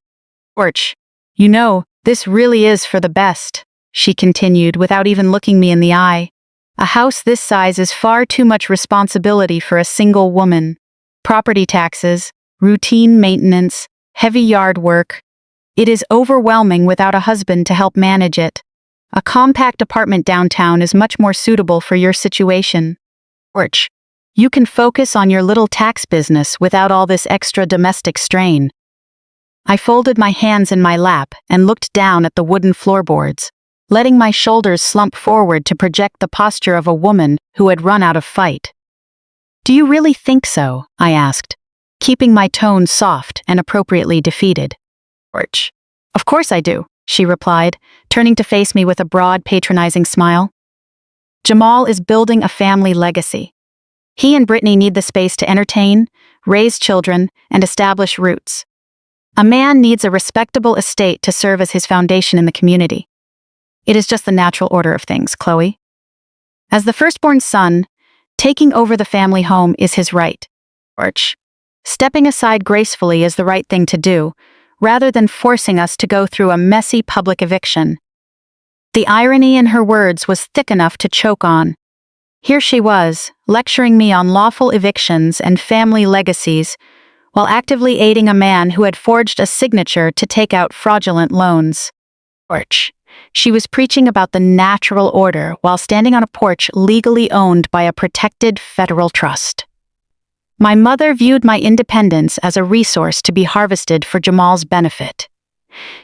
Porch. You know, this really is for the best, she continued without even looking me in the eye. A house this size is far too much responsibility for a single woman. Property taxes, routine maintenance, heavy yard work. It is overwhelming without a husband to help manage it. A compact apartment downtown is much more suitable for your situation. Porch. You can focus on your little tax business without all this extra domestic strain. I folded my hands in my lap and looked down at the wooden floorboards, letting my shoulders slump forward to project the posture of a woman who had run out of fight. Do you really think so? I asked, keeping my tone soft and appropriately defeated. Porch. Of course I do, she replied, turning to face me with a broad, patronizing smile. Jamal is building a family legacy. He and Brittany need the space to entertain, raise children, and establish roots. A man needs a respectable estate to serve as his foundation in the community. It is just the natural order of things, Chloe. As the firstborn son, taking over the family home is his right. George. Stepping aside gracefully is the right thing to do, rather than forcing us to go through a messy public eviction. The irony in her words was thick enough to choke on. Here she was, lecturing me on lawful evictions and family legacies, while actively aiding a man who had forged a signature to take out fraudulent loans. Porch. She was preaching about the natural order while standing on a porch legally owned by a protected federal trust. My mother viewed my independence as a resource to be harvested for Jamal's benefit.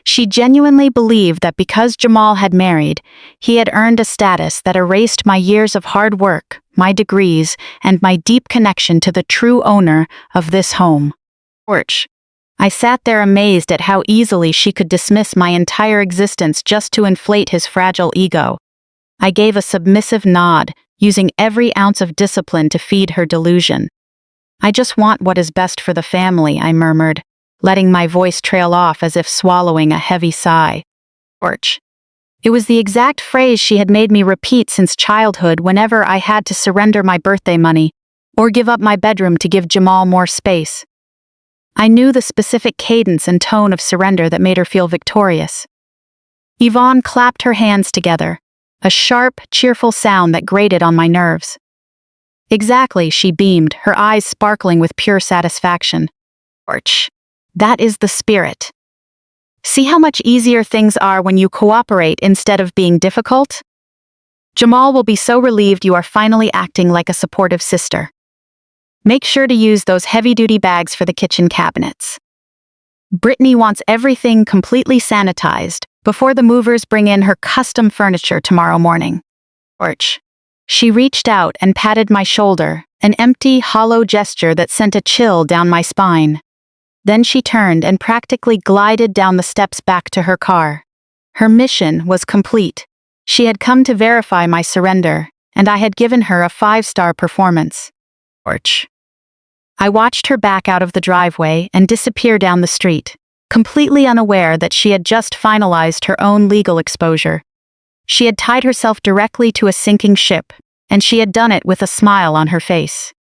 She genuinely believed that because Jamal had married, he had earned a status that erased my years of hard work, my degrees, and my deep connection to the true owner of this home. Porch. I sat there amazed at how easily she could dismiss my entire existence just to inflate his fragile ego. I gave a submissive nod, using every ounce of discipline to feed her delusion. I just want what is best for the family, I murmured, letting my voice trail off as if swallowing a heavy sigh. Porch. It was the exact phrase she had made me repeat since childhood whenever I had to surrender my birthday money or give up my bedroom to give Jamal more space. I knew the specific cadence and tone of surrender that made her feel victorious. Yvonne clapped her hands together, a sharp, cheerful sound that grated on my nerves. Exactly, she beamed, her eyes sparkling with pure satisfaction. Porch. That is the spirit. See how much easier things are when you cooperate instead of being difficult? Jamal will be so relieved you are finally acting like a supportive sister. Make sure to use those heavy-duty bags for the kitchen cabinets. Brittany wants everything completely sanitized before the movers bring in her custom furniture tomorrow morning. Porch. She reached out and patted my shoulder, an empty, hollow gesture that sent a chill down my spine. Then she turned and practically glided down the steps back to her car. Her mission was complete. She had come to verify my surrender, and I had given her a 5-star performance. Porch. I watched her back out of the driveway and disappear down the street, completely unaware that she had just finalized her own legal exposure. She had tied herself directly to a sinking ship, and she had done it with a smile on her face.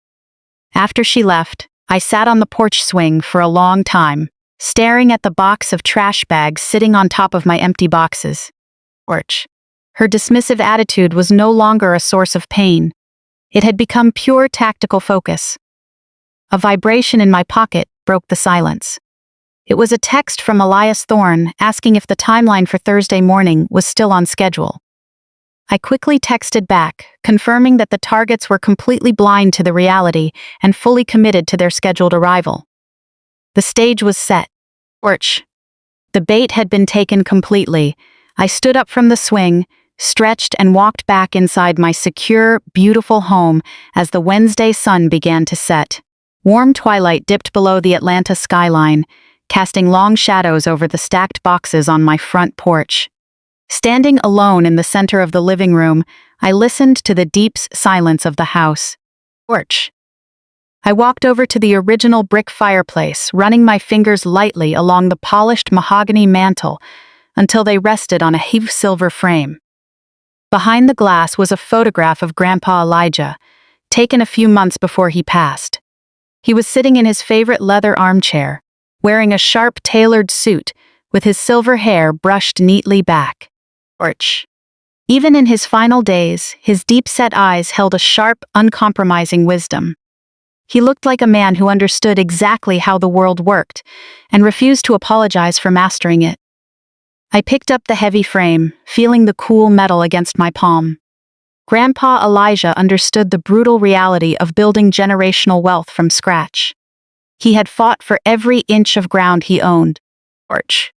After she left, I sat on the porch swing for a long time, staring at the box of trash bags sitting on top of my empty boxes. Porch. Her dismissive attitude was no longer a source of pain. It had become pure tactical focus. A vibration in my pocket broke the silence. It was a text from Elias Thorne asking if the timeline for Thursday morning was still on schedule. I quickly texted back, confirming that the targets were completely blind to the reality and fully committed to their scheduled arrival. The stage was set. Porch. The bait had been taken completely. I stood up from the swing, stretched and walked back inside my secure, beautiful home as the Wednesday sun began to set. Warm twilight dipped below the Atlanta skyline, casting long shadows over the stacked boxes on my front porch. Standing alone in the center of the living room, I listened to the deep silence of the house. Porch. I walked over to the original brick fireplace, running my fingers lightly along the polished mahogany mantel until they rested on a heavy silver frame. Behind the glass was a photograph of Grandpa Elijah, taken a few months before he passed. He was sitting in his favorite leather armchair, wearing a sharp tailored suit with his silver hair brushed neatly back. Porch. Even in his final days, his deep-set eyes held a sharp, uncompromising wisdom. He looked like a man who understood exactly how the world worked and refused to apologize for mastering it. I picked up the heavy frame, feeling the cool metal against my palm. Grandpa Elijah understood the brutal reality of building generational wealth from scratch. He had fought for every inch of ground he owned. Porch.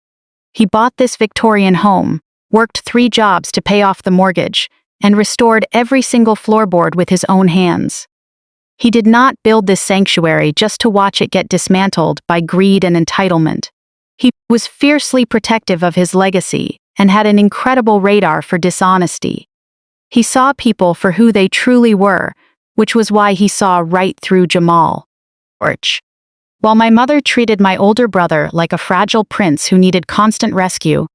He bought this Victorian home, worked 3 jobs to pay off the mortgage, and restored every single floorboard with his own hands. He did not build this sanctuary just to watch it get dismantled by greed and entitlement. He was fiercely protective of his legacy and had an incredible radar for dishonesty. He saw people for who they truly were, which was why he saw right through Jamal. Porch. While my mother treated my older brother like a fragile prince who needed constant rescue,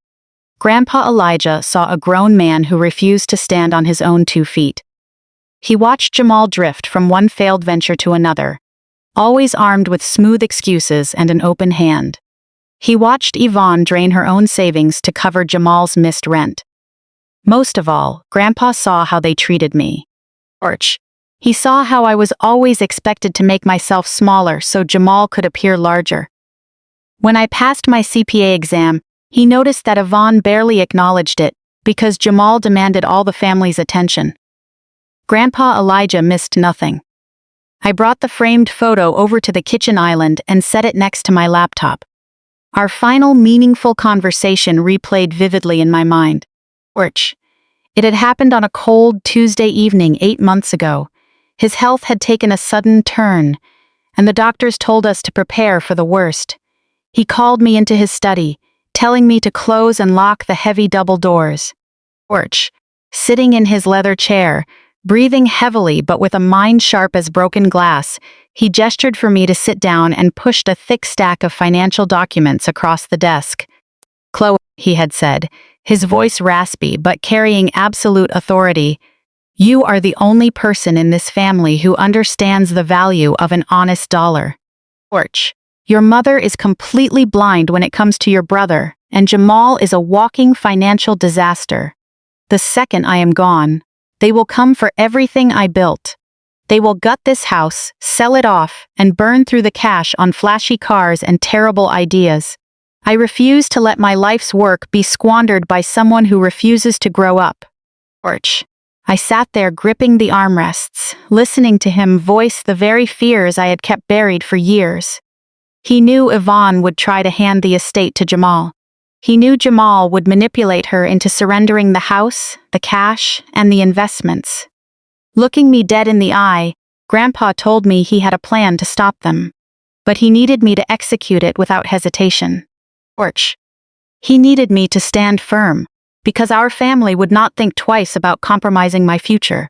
Grandpa Elijah saw a grown man who refused to stand on his own 2 feet. He watched Jamal drift from one failed venture to another, always armed with smooth excuses and an open hand. He watched Yvonne drain her own savings to cover Jamal's missed rent. Most of all, Grandpa saw how they treated me. He saw how I was always expected to make myself smaller so Jamal could appear larger. When I passed my CPA exam, he noticed that Yvonne barely acknowledged it because Jamal demanded all the family's attention. Grandpa Elijah missed nothing. I brought the framed photo over to the kitchen island and set it next to my laptop. Our final meaningful conversation replayed vividly in my mind. It had happened on a cold Tuesday evening 8 months ago. His health had taken a sudden turn, and the doctors told us to prepare for the worst. He called me into his study, telling me to close and lock the heavy double doors. Sitting in his leather chair, breathing heavily but with a mind sharp as broken glass, he gestured for me to sit down and pushed a thick stack of financial documents across the desk. "Chloe," he had said, his voice raspy but carrying absolute authority, "you are the only person in this family who understands the value of an honest dollar. Your mother is completely blind when it comes to your brother, and Jamal is a walking financial disaster. The second I am gone, they will come for everything I built. They will gut this house, sell it off, and burn through the cash on flashy cars and terrible ideas. I refuse to let my life's work be squandered by someone who refuses to grow up." I sat there gripping the armrests, listening to him voice the very fears I had kept buried for years. He knew Yvonne would try to hand the estate to Jamal. He knew Jamal would manipulate her into surrendering the house, the cash, and the investments. Looking me dead in the eye, Grandpa told me he had a plan to stop them. But he needed me to execute it without hesitation. He needed me to stand firm, because our family would not think twice about compromising my future.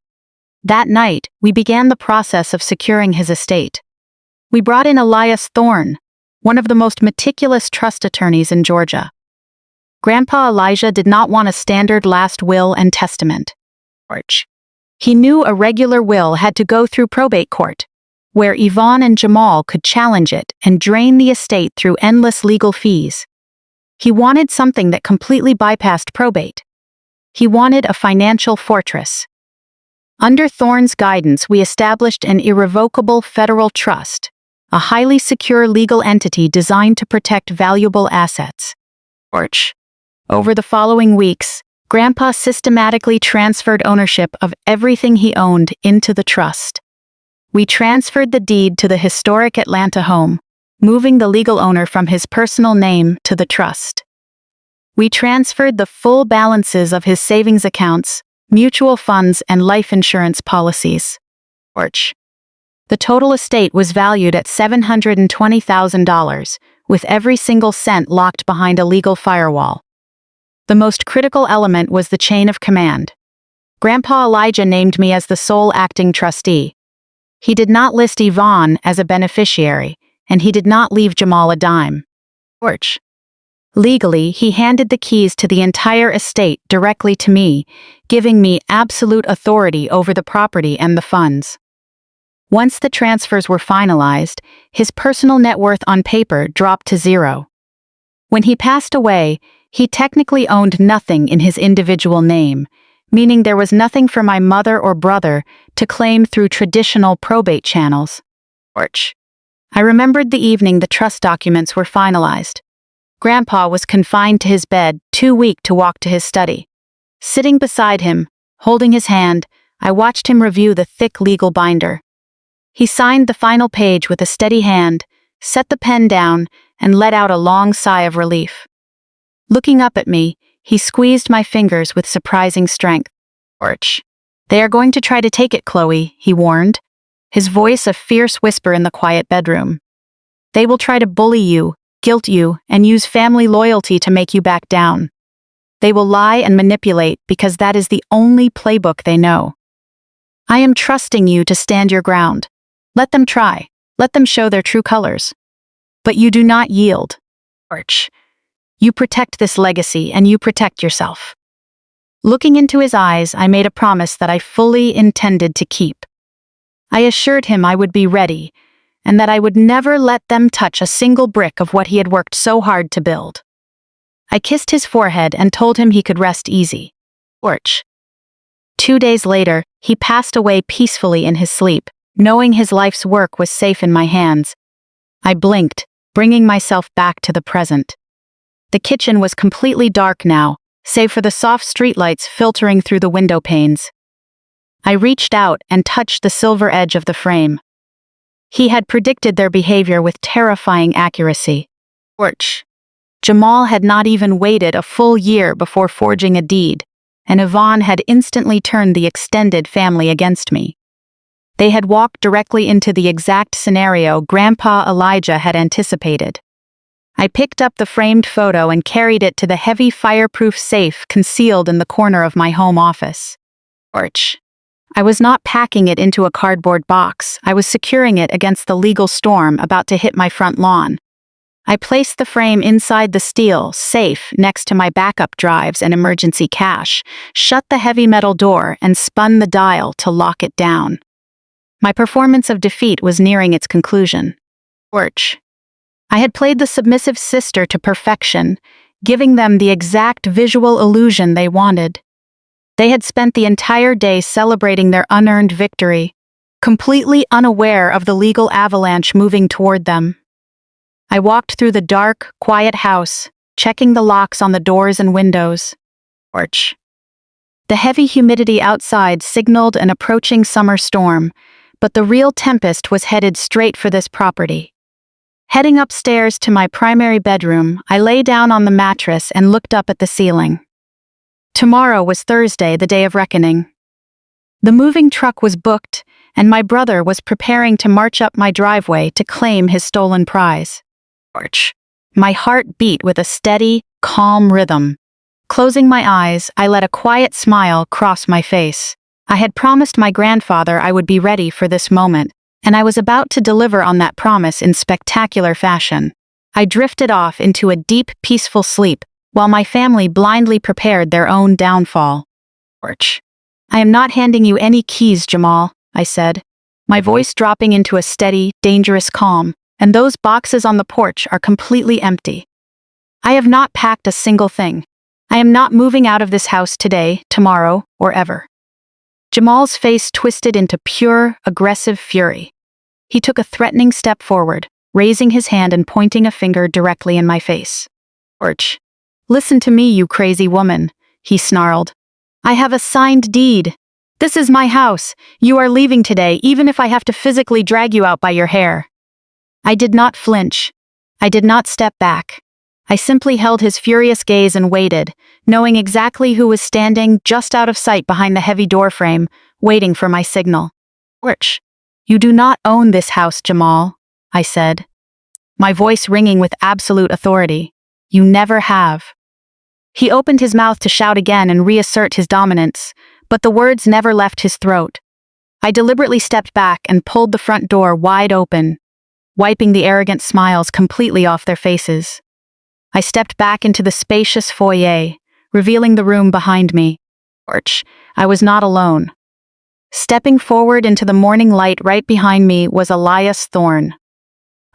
That night, we began the process of securing his estate. We brought in Elias Thorne, one of the most meticulous trust attorneys in Georgia. Grandpa Elijah did not want a standard last will and testament. He knew a regular will had to go through probate court, where Yvonne and Jamal could challenge it and drain the estate through endless legal fees. He wanted something that completely bypassed probate. He wanted a financial fortress. Under Thorne's guidance, we established an irrevocable federal trust, a highly secure legal entity designed to protect valuable assets. Over the following weeks, Grandpa systematically transferred ownership of everything he owned into the trust. We transferred the deed to the historic Atlanta home, moving the legal owner from his personal name to the trust. We transferred the full balances of his savings accounts, mutual funds, and life insurance policies. The total estate was valued at $720,000, with every single cent locked behind a legal firewall. The most critical element was the chain of command. Grandpa Elijah named me as the sole acting trustee. He did not list Yvonne as a beneficiary, and he did not leave Jamal a dime. Legally, he handed the keys to the entire estate directly to me, giving me absolute authority over the property and the funds. Once the transfers were finalized, his personal net worth on paper dropped to zero. When he passed away, he technically owned nothing in his individual name, meaning there was nothing for my mother or brother to claim through traditional probate channels. I remembered the evening the trust documents were finalized. Grandpa was confined to his bed, too weak to walk to his study. Sitting beside him, holding his hand, I watched him review the thick legal binder. He signed the final page with a steady hand, set the pen down, and let out a long sigh of relief. Looking up at me, he squeezed my fingers with surprising strength. "They are going to try to take it, Chloe," he warned, his voice a fierce whisper in the quiet bedroom. "They will try to bully you, guilt you, and use family loyalty to make you back down. They will lie and manipulate because that is the only playbook they know. I am trusting you to stand your ground. Let them try. Let them show their true colors." But you do not yield. Arch. You protect this legacy and you protect yourself. Looking into his eyes, I made a promise that I fully intended to keep. I assured him I would be ready, and that I would never let them touch a single brick of what he had worked so hard to build. I kissed his forehead and told him he could rest easy. Orch. 2 days later, he passed away peacefully in his sleep, knowing his life's work was safe in my hands. I blinked, bringing myself back to the present. The kitchen was completely dark now, save for the soft streetlights filtering through the window panes. I reached out and touched the silver edge of the frame. He had predicted their behavior with terrifying accuracy. Orch. Jamal had not even waited a full year before forging a deed, and Yvonne had instantly turned the extended family against me. They had walked directly into the exact scenario Grandpa Elijah had anticipated. I picked up the framed photo and carried it to the heavy fireproof safe concealed in the corner of my home office. Orch. I was not packing it into a cardboard box, I was securing it against the legal storm about to hit my front lawn. I placed the frame inside the steel safe next to my backup drives and emergency cash, shut the heavy metal door, and spun the dial to lock it down. My performance of defeat was nearing its conclusion. Orch. I had played the submissive sister to perfection, giving them the exact visual illusion they wanted. They had spent the entire day celebrating their unearned victory, completely unaware of the legal avalanche moving toward them. I walked through the dark, quiet house, checking the locks on the doors and windows. Orch. The heavy humidity outside signaled an approaching summer storm, but the real tempest was headed straight for this property. Heading upstairs to my primary bedroom, I lay down on the mattress and looked up at the ceiling. Tomorrow was Thursday, the day of reckoning. The moving truck was booked, and my brother was preparing to march up my driveway to claim his stolen prize. Orch. My heart beat with a steady, calm rhythm. Closing my eyes, I let a quiet smile cross my face. I had promised my grandfather I would be ready for this moment, and I was about to deliver on that promise in spectacular fashion. I drifted off into a deep, peaceful sleep, while my family blindly prepared their own downfall. Orch. I am not handing you any keys, Jamal, I said, my voice dropping into a steady, dangerous calm, and those boxes on the porch are completely empty. I have not packed a single thing. I am not moving out of this house today, tomorrow, or ever. Jamal's face twisted into pure, aggressive fury. He took a threatening step forward, raising his hand and pointing a finger directly in my face. Orch. Listen to me, you crazy woman, he snarled. I have a signed deed. This is my house. You are leaving today, even if I have to physically drag you out by your hair. I did not flinch. I did not step back. I simply held his furious gaze and waited, knowing exactly who was standing just out of sight behind the heavy doorframe, waiting for my signal. Orch. You do not own this house, Jamal, I said, my voice ringing with absolute authority. You never have. He opened his mouth to shout again and reassert his dominance, but the words never left his throat. I deliberately stepped back and pulled the front door wide open, wiping the arrogant smiles completely off their faces. I stepped back into the spacious foyer, revealing the room behind me. Orch. I was not alone. Stepping forward into the morning light right behind me was Elias Thorne.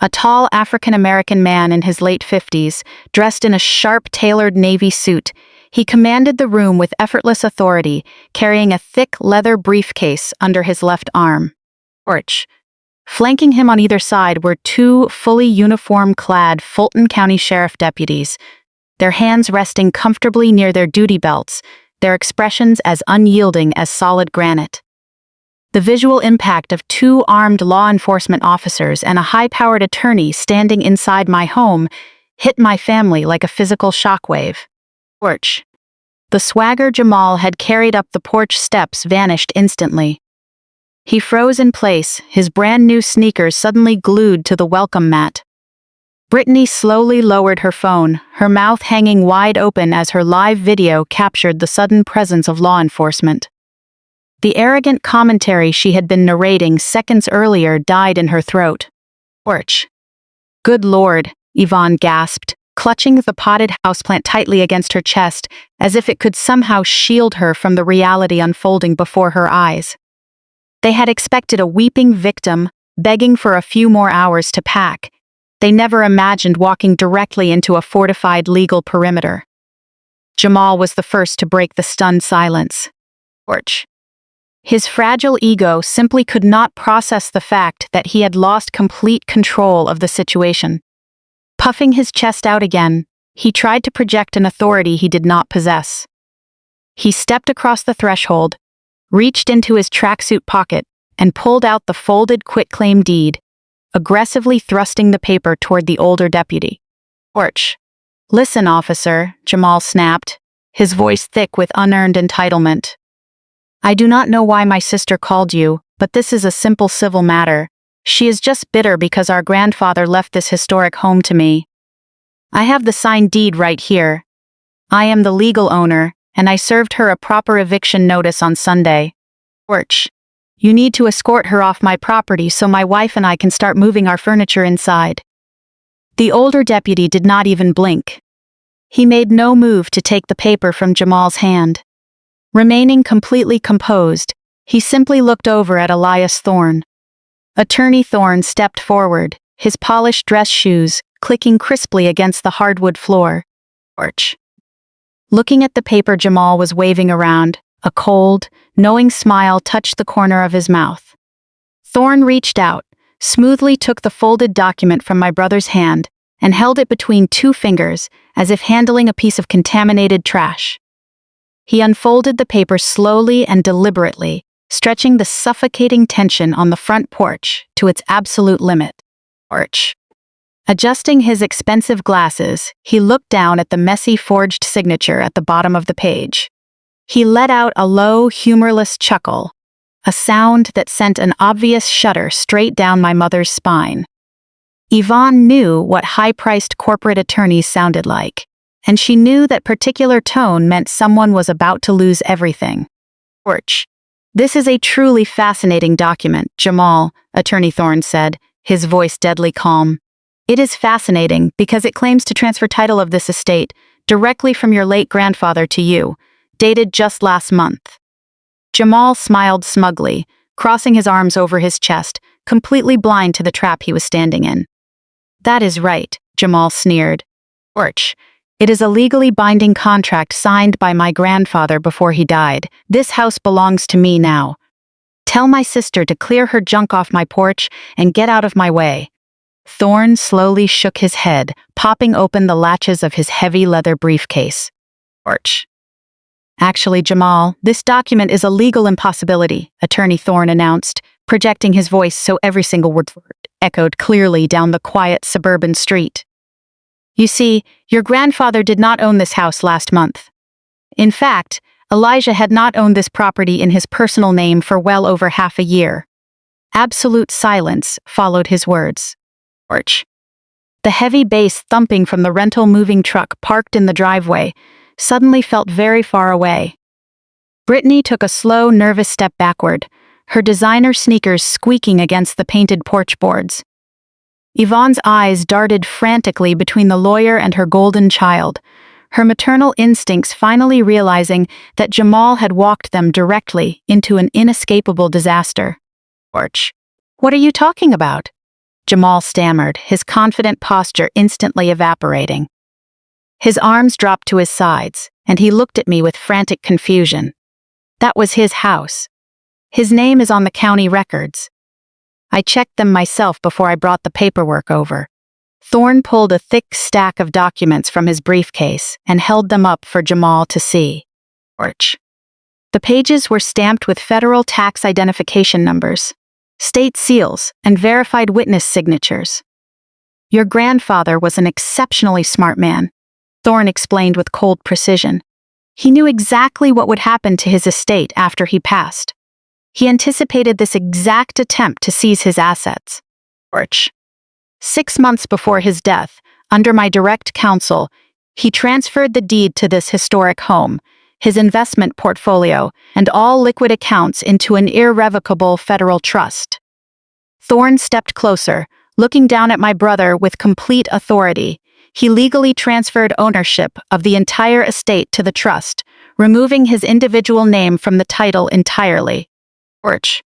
A tall African-American man in his late 50s, dressed in a sharp, tailored navy suit, he commanded the room with effortless authority, carrying a thick leather briefcase under his left arm. Orch. Flanking him on either side were 2 fully uniform-clad Fulton County Sheriff deputies, their hands resting comfortably near their duty belts, their expressions as unyielding as solid granite. The visual impact of 2 armed law enforcement officers and a high-powered attorney standing inside my home hit my family like a physical shockwave. Orch. The swagger Jamal had carried up the porch steps vanished instantly. He froze in place, his brand-new sneakers suddenly glued to the welcome mat. Brittany slowly lowered her phone, her mouth hanging wide open as her live video captured the sudden presence of law enforcement. The arrogant commentary she had been narrating seconds earlier died in her throat. Orch. Good Lord, Yvonne gasped, clutching the potted houseplant tightly against her chest as if it could somehow shield her from the reality unfolding before her eyes. They had expected a weeping victim, begging for a few more hours to pack. They never imagined walking directly into a fortified legal perimeter. Jamal was the first to break the stunned silence. Porch. His fragile ego simply could not process the fact that he had lost complete control of the situation. Puffing his chest out again, he tried to project an authority he did not possess. He stepped across the threshold, reached into his tracksuit pocket, and pulled out the folded quitclaim deed, aggressively thrusting the paper toward the older deputy. Porch. Listen, officer, Jamal snapped, his voice thick with unearned entitlement. I do not know why my sister called you, but this is a simple civil matter. She is just bitter because our grandfather left this historic home to me. I have the signed deed right here. I am the legal owner, and I served her a proper eviction notice on Sunday. Porch. You need to escort her off my property so my wife and I can start moving our furniture inside. The older deputy did not even blink. He made no move to take the paper from Jamal's hand. Remaining completely composed, he simply looked over at Elias Thorne. Attorney Thorne stepped forward, his polished dress shoes clicking crisply against the hardwood floor. Porch. Looking at the paper Jamal was waving around, a cold, knowing smile touched the corner of his mouth. Thorne reached out, smoothly took the folded document from my brother's hand, and held it between two fingers, as if handling a piece of contaminated trash. He unfolded the paper slowly and deliberately, stretching the suffocating tension on the front porch to its absolute limit. Porch. Adjusting his expensive glasses, he looked down at the messy forged signature at the bottom of the page. He let out a low, humorless chuckle, a sound that sent an obvious shudder straight down my mother's spine. Yvonne knew what high-priced corporate attorneys sounded like, and she knew that particular tone meant someone was about to lose everything. Porch. This is a truly fascinating document, Jamal, Attorney Thorne said, his voice deadly calm. It is fascinating because it claims to transfer title of this estate directly from your late grandfather to you, dated just last month. Jamal smiled smugly, crossing his arms over his chest, completely blind to the trap he was standing in. That is right, Jamal sneered. Porch. It is a legally binding contract signed by my grandfather before he died. This house belongs to me now. Tell my sister to clear her junk off my porch and get out of my way. Thorne slowly shook his head, popping open the latches of his heavy leather briefcase. Porch. Actually, Jamal, this document is a legal impossibility, Attorney Thorne announced, projecting his voice so every single word echoed clearly down the quiet suburban street. You see, your grandfather did not own this house last month. In fact, Elijah had not owned this property in his personal name for well over half a year. Absolute silence followed his words. Porch. The heavy bass thumping from the rental moving truck parked in the driveway suddenly felt very far away. Brittany took a slow, nervous step backward, her designer sneakers squeaking against the painted porch boards. Yvonne's eyes darted frantically between the lawyer and her golden child, her maternal instincts finally realizing that Jamal had walked them directly into an inescapable disaster. Porch. What are you talking about? Jamal stammered, his confident posture instantly evaporating. His arms dropped to his sides, and he looked at me with frantic confusion. That was his house. His name is on the county records. I checked them myself before I brought the paperwork over. Thorne pulled a thick stack of documents from his briefcase and held them up for Jamal to see. Porch. The pages were stamped with federal tax identification numbers, state seals, and verified witness signatures. Your grandfather was an exceptionally smart man, Thorne explained with cold precision. He knew exactly what would happen to his estate after he passed. He anticipated this exact attempt to seize his assets. Porch. 6 months before his death, under my direct counsel, he transferred the deed to this historic home, his investment portfolio, and all liquid accounts into an irrevocable federal trust. Thorne stepped closer, Looking down at my brother with complete authority, he legally transferred ownership of the entire estate to the trust, removing his individual name from the title entirely. Orch.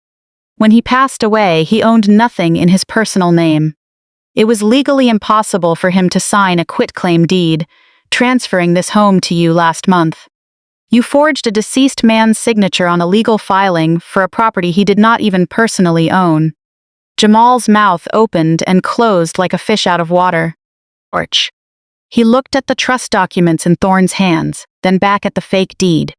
When he passed away, he owned nothing in his personal name. It was legally impossible for him to sign a quitclaim deed, transferring this home to you last month. You forged a deceased man's signature on a legal filing for a property he did not even personally own. Jamal's mouth opened and closed like a fish out of water. Orch. He looked at the trust documents in Thorne's hands, then back at the fake deed.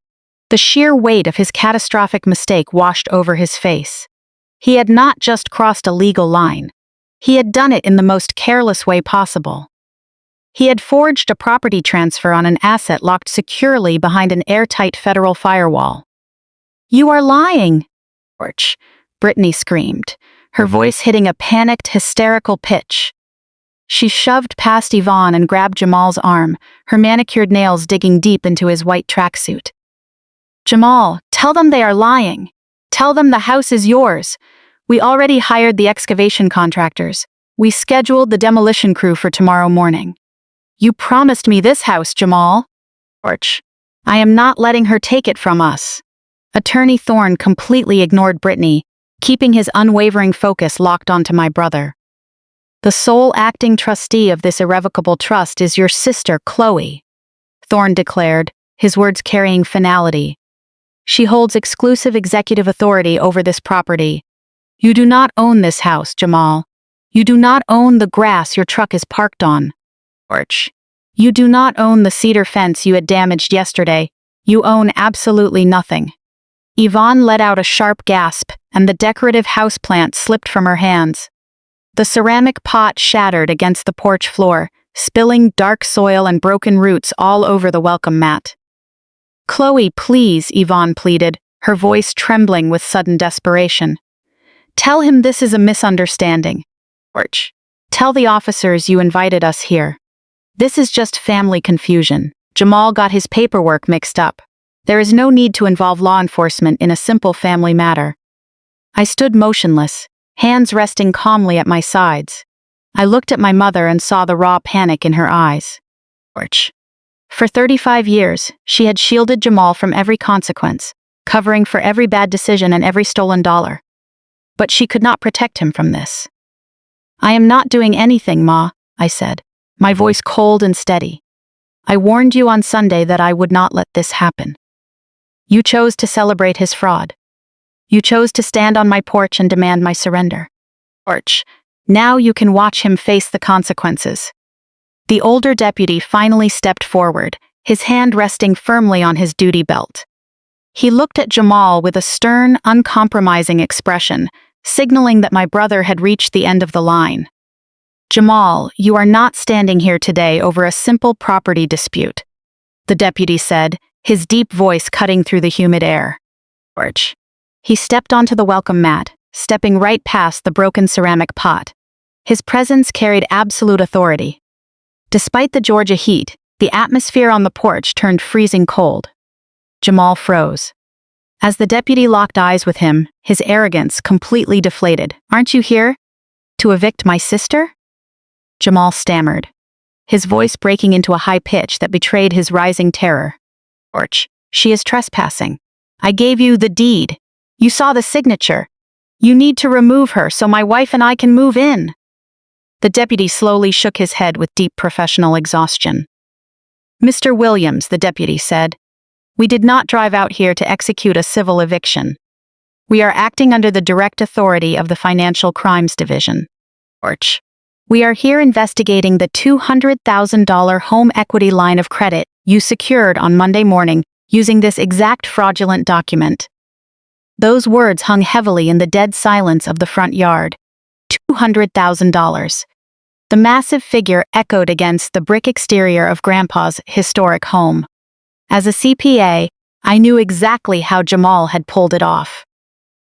The sheer weight of his catastrophic mistake washed over his face. He had not just crossed a legal line. He had done it in the most careless way possible. He had forged a property transfer on an asset locked securely behind an airtight federal firewall. "You are lying!" Orch. Brittany screamed, her voice hitting a panicked, hysterical pitch. She shoved past Yvonne and grabbed Jamal's arm, her manicured nails digging deep into his white tracksuit. "Jamal, tell them they are lying. Tell them the house is yours. We already hired the excavation contractors. We scheduled the demolition crew for tomorrow morning. You promised me this house, Jamal." Orch. "I am not letting her take it from us." Attorney Thorne completely ignored Brittany, keeping his unwavering focus locked onto my brother. "The sole acting trustee of this irrevocable trust is your sister, Chloe," Thorne declared, his words carrying finality. "She holds exclusive executive authority over this property. You do not own this house, Jamal. You do not own the grass your truck is parked on. Orch. You do not own the cedar fence you had damaged yesterday. You own absolutely nothing." Yvonne let out a sharp gasp, and the decorative houseplant slipped from her hands. The ceramic pot shattered against the porch floor, spilling dark soil and broken roots all over the welcome mat. "Chloe, please," Yvonne pleaded, her voice trembling with sudden desperation. "Tell him this is a misunderstanding. Orch. Tell the officers you invited us here. This is just family confusion. Jamal got his paperwork mixed up. There is no need to involve law enforcement in a simple family matter." I stood motionless, hands resting calmly at my sides. I looked at my mother and saw the raw panic in her eyes. Orch. For 35 years, she had shielded Jamal from every consequence, covering for every bad decision and every stolen dollar. But she could not protect him from this. "I am not doing anything, Ma," I said, my voice cold and steady. "I warned you on Sunday that I would not let this happen. You chose to celebrate his fraud. You chose to stand on my porch and demand my surrender. Orch. Now you can watch him face the consequences." The older deputy finally stepped forward, his hand resting firmly on his duty belt. He looked at Jamal with a stern, uncompromising expression, signaling that my brother had reached the end of the line. "Jamal, you are not standing here today over a simple property dispute," the deputy said, his deep voice cutting through the humid air. Orch. He stepped onto the welcome mat, stepping right past the broken ceramic pot. His presence carried absolute authority. Despite the Georgia heat, the atmosphere on the porch turned freezing cold. Jamal froze. As the deputy locked eyes with him, his arrogance completely deflated. "Aren't you here to evict my sister?" Jamal stammered, his voice breaking into a high pitch that betrayed his rising terror. "Orch, she is trespassing. I gave you the deed. You saw the signature. You need to remove her so my wife and I can move in." The deputy slowly shook his head with deep professional exhaustion. "Mr. Williams," the deputy said, "we did not drive out here to execute a civil eviction. We are acting under the direct authority of the Financial Crimes Division. Orch. We are here investigating the $200,000 home equity line of credit you secured on Monday morning using this exact fraudulent document." Those words hung heavily in the dead silence of the front yard. $200,000. The massive figure echoed against the brick exterior of Grandpa's historic home. As a CPA, I knew exactly how Jamal had pulled it off.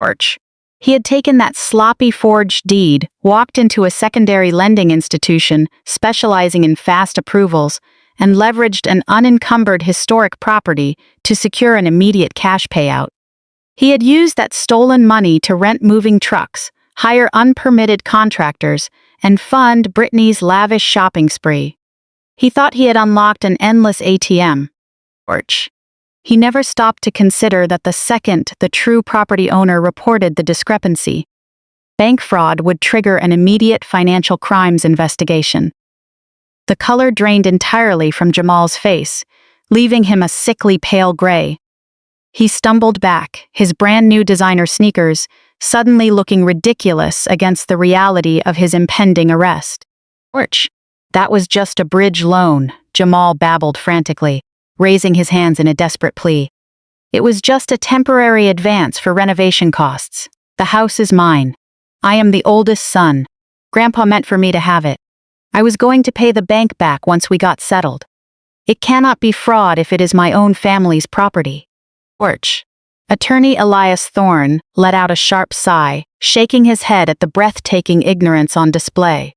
Orch. He had taken that sloppy forged deed, walked into a secondary lending institution specializing in fast approvals, and leveraged an unencumbered historic property to secure an immediate cash payout. He had used that stolen money to rent moving trucks, hire unpermitted contractors, and fund Brittany's lavish shopping spree. He thought he had unlocked an endless ATM. Porch. He never stopped to consider that the second the true property owner reported the discrepancy, bank fraud would trigger an immediate financial crimes investigation. The color drained entirely from Jamal's face, leaving him a sickly pale gray. He stumbled back, his brand new designer sneakers suddenly looking ridiculous against the reality of his impending arrest. Porch. That was just a bridge loan, Jamal babbled frantically, raising his hands in a desperate plea. It was just a temporary advance for renovation costs. The house is mine. I am the oldest son. Grandpa meant for me to have it. I was going to pay the bank back once we got settled. It cannot be fraud if it is my own family's property. Porch. Attorney Elias Thorne let out a sharp sigh, shaking his head at the breathtaking ignorance on display.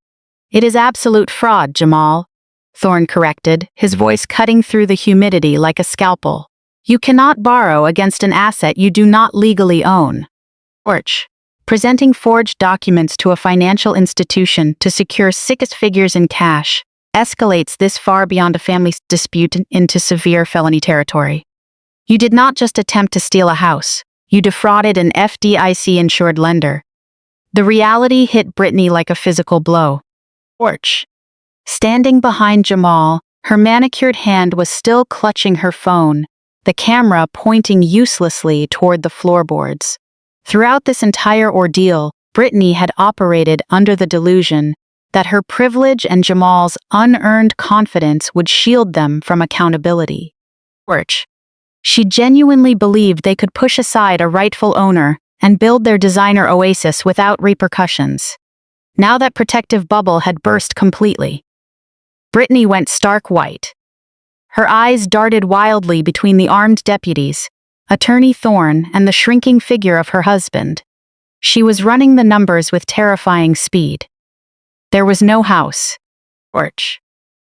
It is absolute fraud, Jamal, Thorne corrected, his voice cutting through the humidity like a scalpel. You cannot borrow against an asset you do not legally own. Porch. Presenting forged documents to a financial institution to secure six figures in cash escalates this far beyond a family dispute into severe felony territory. You did not just attempt to steal a house, you defrauded an FDIC-insured lender. The reality hit Brittany like a physical blow. Porch. Standing behind Jamal, her manicured hand was still clutching her phone, the camera pointing uselessly toward the floorboards. Throughout this entire ordeal, Brittany had operated under the delusion that her privilege and Jamal's unearned confidence would shield them from accountability. Porch. She genuinely believed they could push aside a rightful owner and build their designer oasis without repercussions. Now that protective bubble had burst completely. Brittany went stark white. Her eyes darted wildly between the armed deputies, Attorney Thorne, and the shrinking figure of her husband. She was running the numbers with terrifying speed. There was no house. Porch.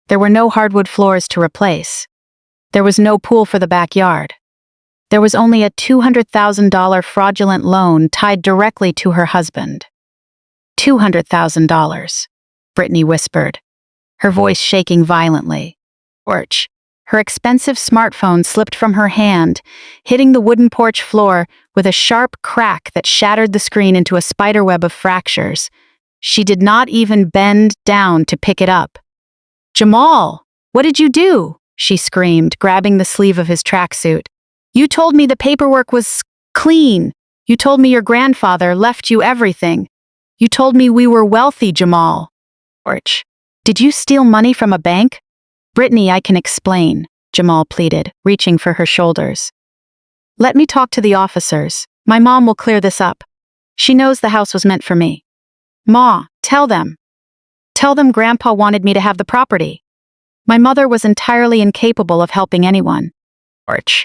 There were no hardwood floors to replace. There was no pool for the backyard. There was only a $200,000 fraudulent loan tied directly to her husband. $200,000, Brittany whispered, her voice shaking violently. Porch. Her expensive smartphone slipped from her hand, hitting the wooden porch floor with a sharp crack that shattered the screen into a spiderweb of fractures. She did not even bend down to pick it up. Jamal, what did you do? She screamed, grabbing the sleeve of his tracksuit. You told me the paperwork was clean. You told me your grandfather left you everything. You told me we were wealthy, Jamal. Porch. Did you steal money from a bank? Brittany, I can explain, Jamal pleaded, reaching for her shoulders. Let me talk to the officers. My mom will clear this up. She knows the house was meant for me. Ma, tell them. Tell them Grandpa wanted me to have the property. My mother was entirely incapable of helping anyone. Porch.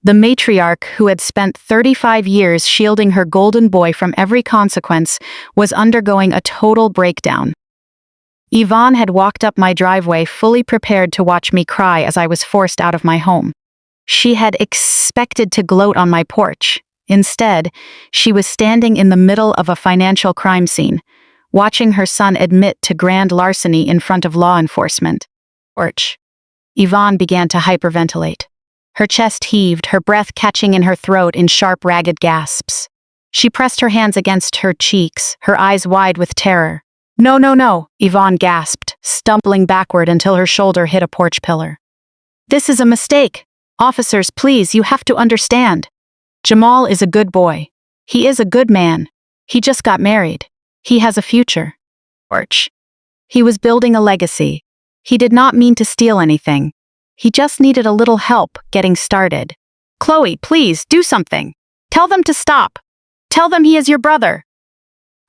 The matriarch, who had spent 35 years shielding her golden boy from every consequence, was undergoing a total breakdown. Yvonne had walked up my driveway fully prepared to watch me cry as I was forced out of my home. She had expected to gloat on my porch. Instead, she was standing in the middle of a financial crime scene, watching her son admit to grand larceny in front of law enforcement. Porch. Yvonne began to hyperventilate. Her chest heaved, her breath catching in her throat in sharp, ragged gasps. She pressed her hands against her cheeks, her eyes wide with terror. No, no, no, Yvonne gasped, stumbling backward until her shoulder hit a porch pillar. This is a mistake. Officers, please, you have to understand. Jamal is a good boy. He is a good man. He just got married. He has a future. Porch. He was building a legacy. He did not mean to steal anything. He just needed a little help getting started. Chloe, please, do something. Tell them to stop. Tell them he is your brother.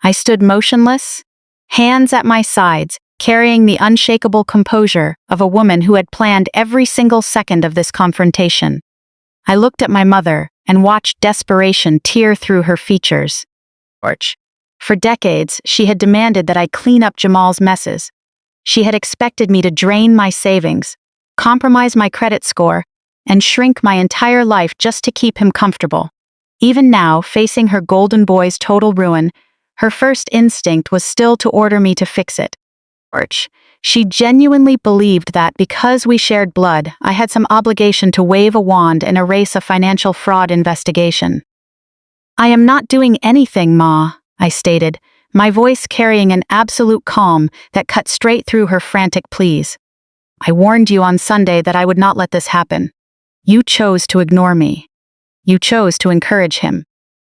I stood motionless, hands at my sides, carrying the unshakable composure of a woman who had planned every single second of this confrontation. I looked at my mother and watched desperation tear through her features. Porch. For decades, she had demanded that I clean up Jamal's messes. She had expected me to drain my savings, compromise my credit score, and shrink my entire life just to keep him comfortable. Even now, facing her golden boy's total ruin, her first instinct was still to order me to fix it. Arch. She genuinely believed that because we shared blood, I had some obligation to wave a wand and erase a financial fraud investigation. "I am not doing anything, Ma," I stated, my voice carrying an absolute calm that cut straight through her frantic pleas. "I warned you on Sunday that I would not let this happen. You chose to ignore me. You chose to encourage him.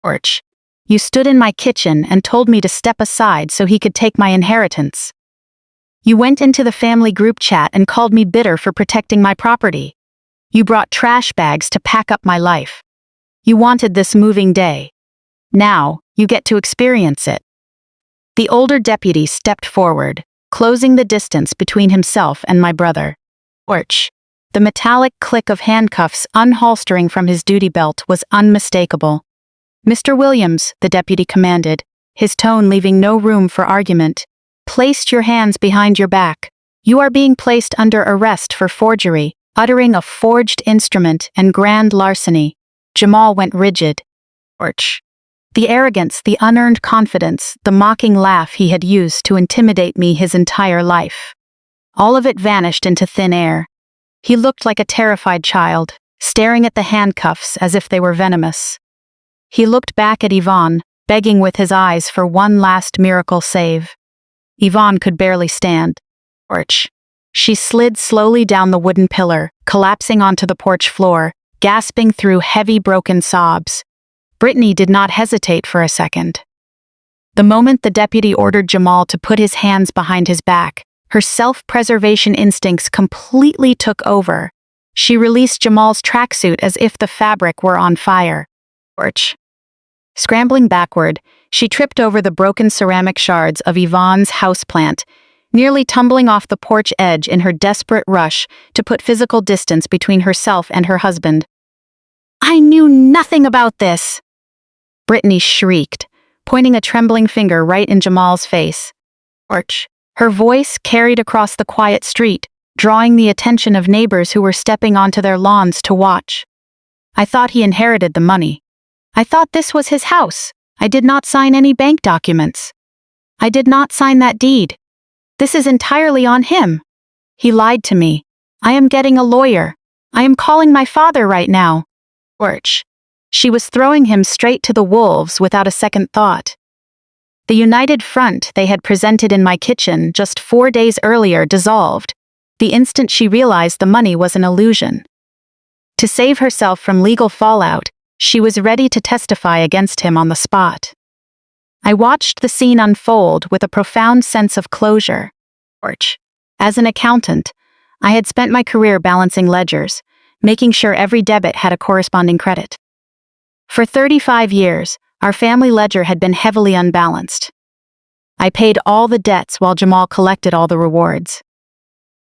Arch. You stood in my kitchen and told me to step aside so he could take my inheritance. You went into the family group chat and called me bitter for protecting my property. You brought trash bags to pack up my life. You wanted this moving day. Now, you get to experience it." The older deputy stepped forward, closing the distance between himself and my brother. Orch. The metallic click of handcuffs unholstering from his duty belt was unmistakable. "Mr. Williams," the deputy commanded, his tone leaving no room for argument, "place your hands behind your back. You are being placed under arrest for forgery, uttering a forged instrument, and grand larceny." Jamal went rigid. Orch. The arrogance, the unearned confidence, the mocking laugh he had used to intimidate me his entire life. All of it vanished into thin air. He looked like a terrified child, staring at the handcuffs as if they were venomous. He looked back at Yvonne, begging with his eyes for one last miracle save. Yvonne could barely stand. Porch. She slid slowly down the wooden pillar, collapsing onto the porch floor, gasping through heavy broken sobs. Brittany did not hesitate for a second. The moment the deputy ordered Jamal to put his hands behind his back, her self-preservation instincts completely took over. She released Jamal's tracksuit as if the fabric were on fire. Porch. Scrambling backward, she tripped over the broken ceramic shards of Yvonne's houseplant, nearly tumbling off the porch edge in her desperate rush to put physical distance between herself and her husband. "I knew nothing about this!" Brittany shrieked, pointing a trembling finger right in Jamal's face. Porch. Her voice carried across the quiet street, drawing the attention of neighbors who were stepping onto their lawns to watch. "I thought he inherited the money. I thought this was his house. I did not sign any bank documents. I did not sign that deed. This is entirely on him. He lied to me. I am getting a lawyer. I am calling my father right now." Porch. She was throwing him straight to the wolves without a second thought. The united front they had presented in my kitchen just 4 days earlier dissolved, the instant she realized the money was an illusion. To save herself from legal fallout, she was ready to testify against him on the spot. I watched the scene unfold with a profound sense of closure. As an accountant, I had spent my career balancing ledgers, making sure every debit had a corresponding credit. For 35 years, our family ledger had been heavily unbalanced. I paid all the debts while Jamal collected all the rewards.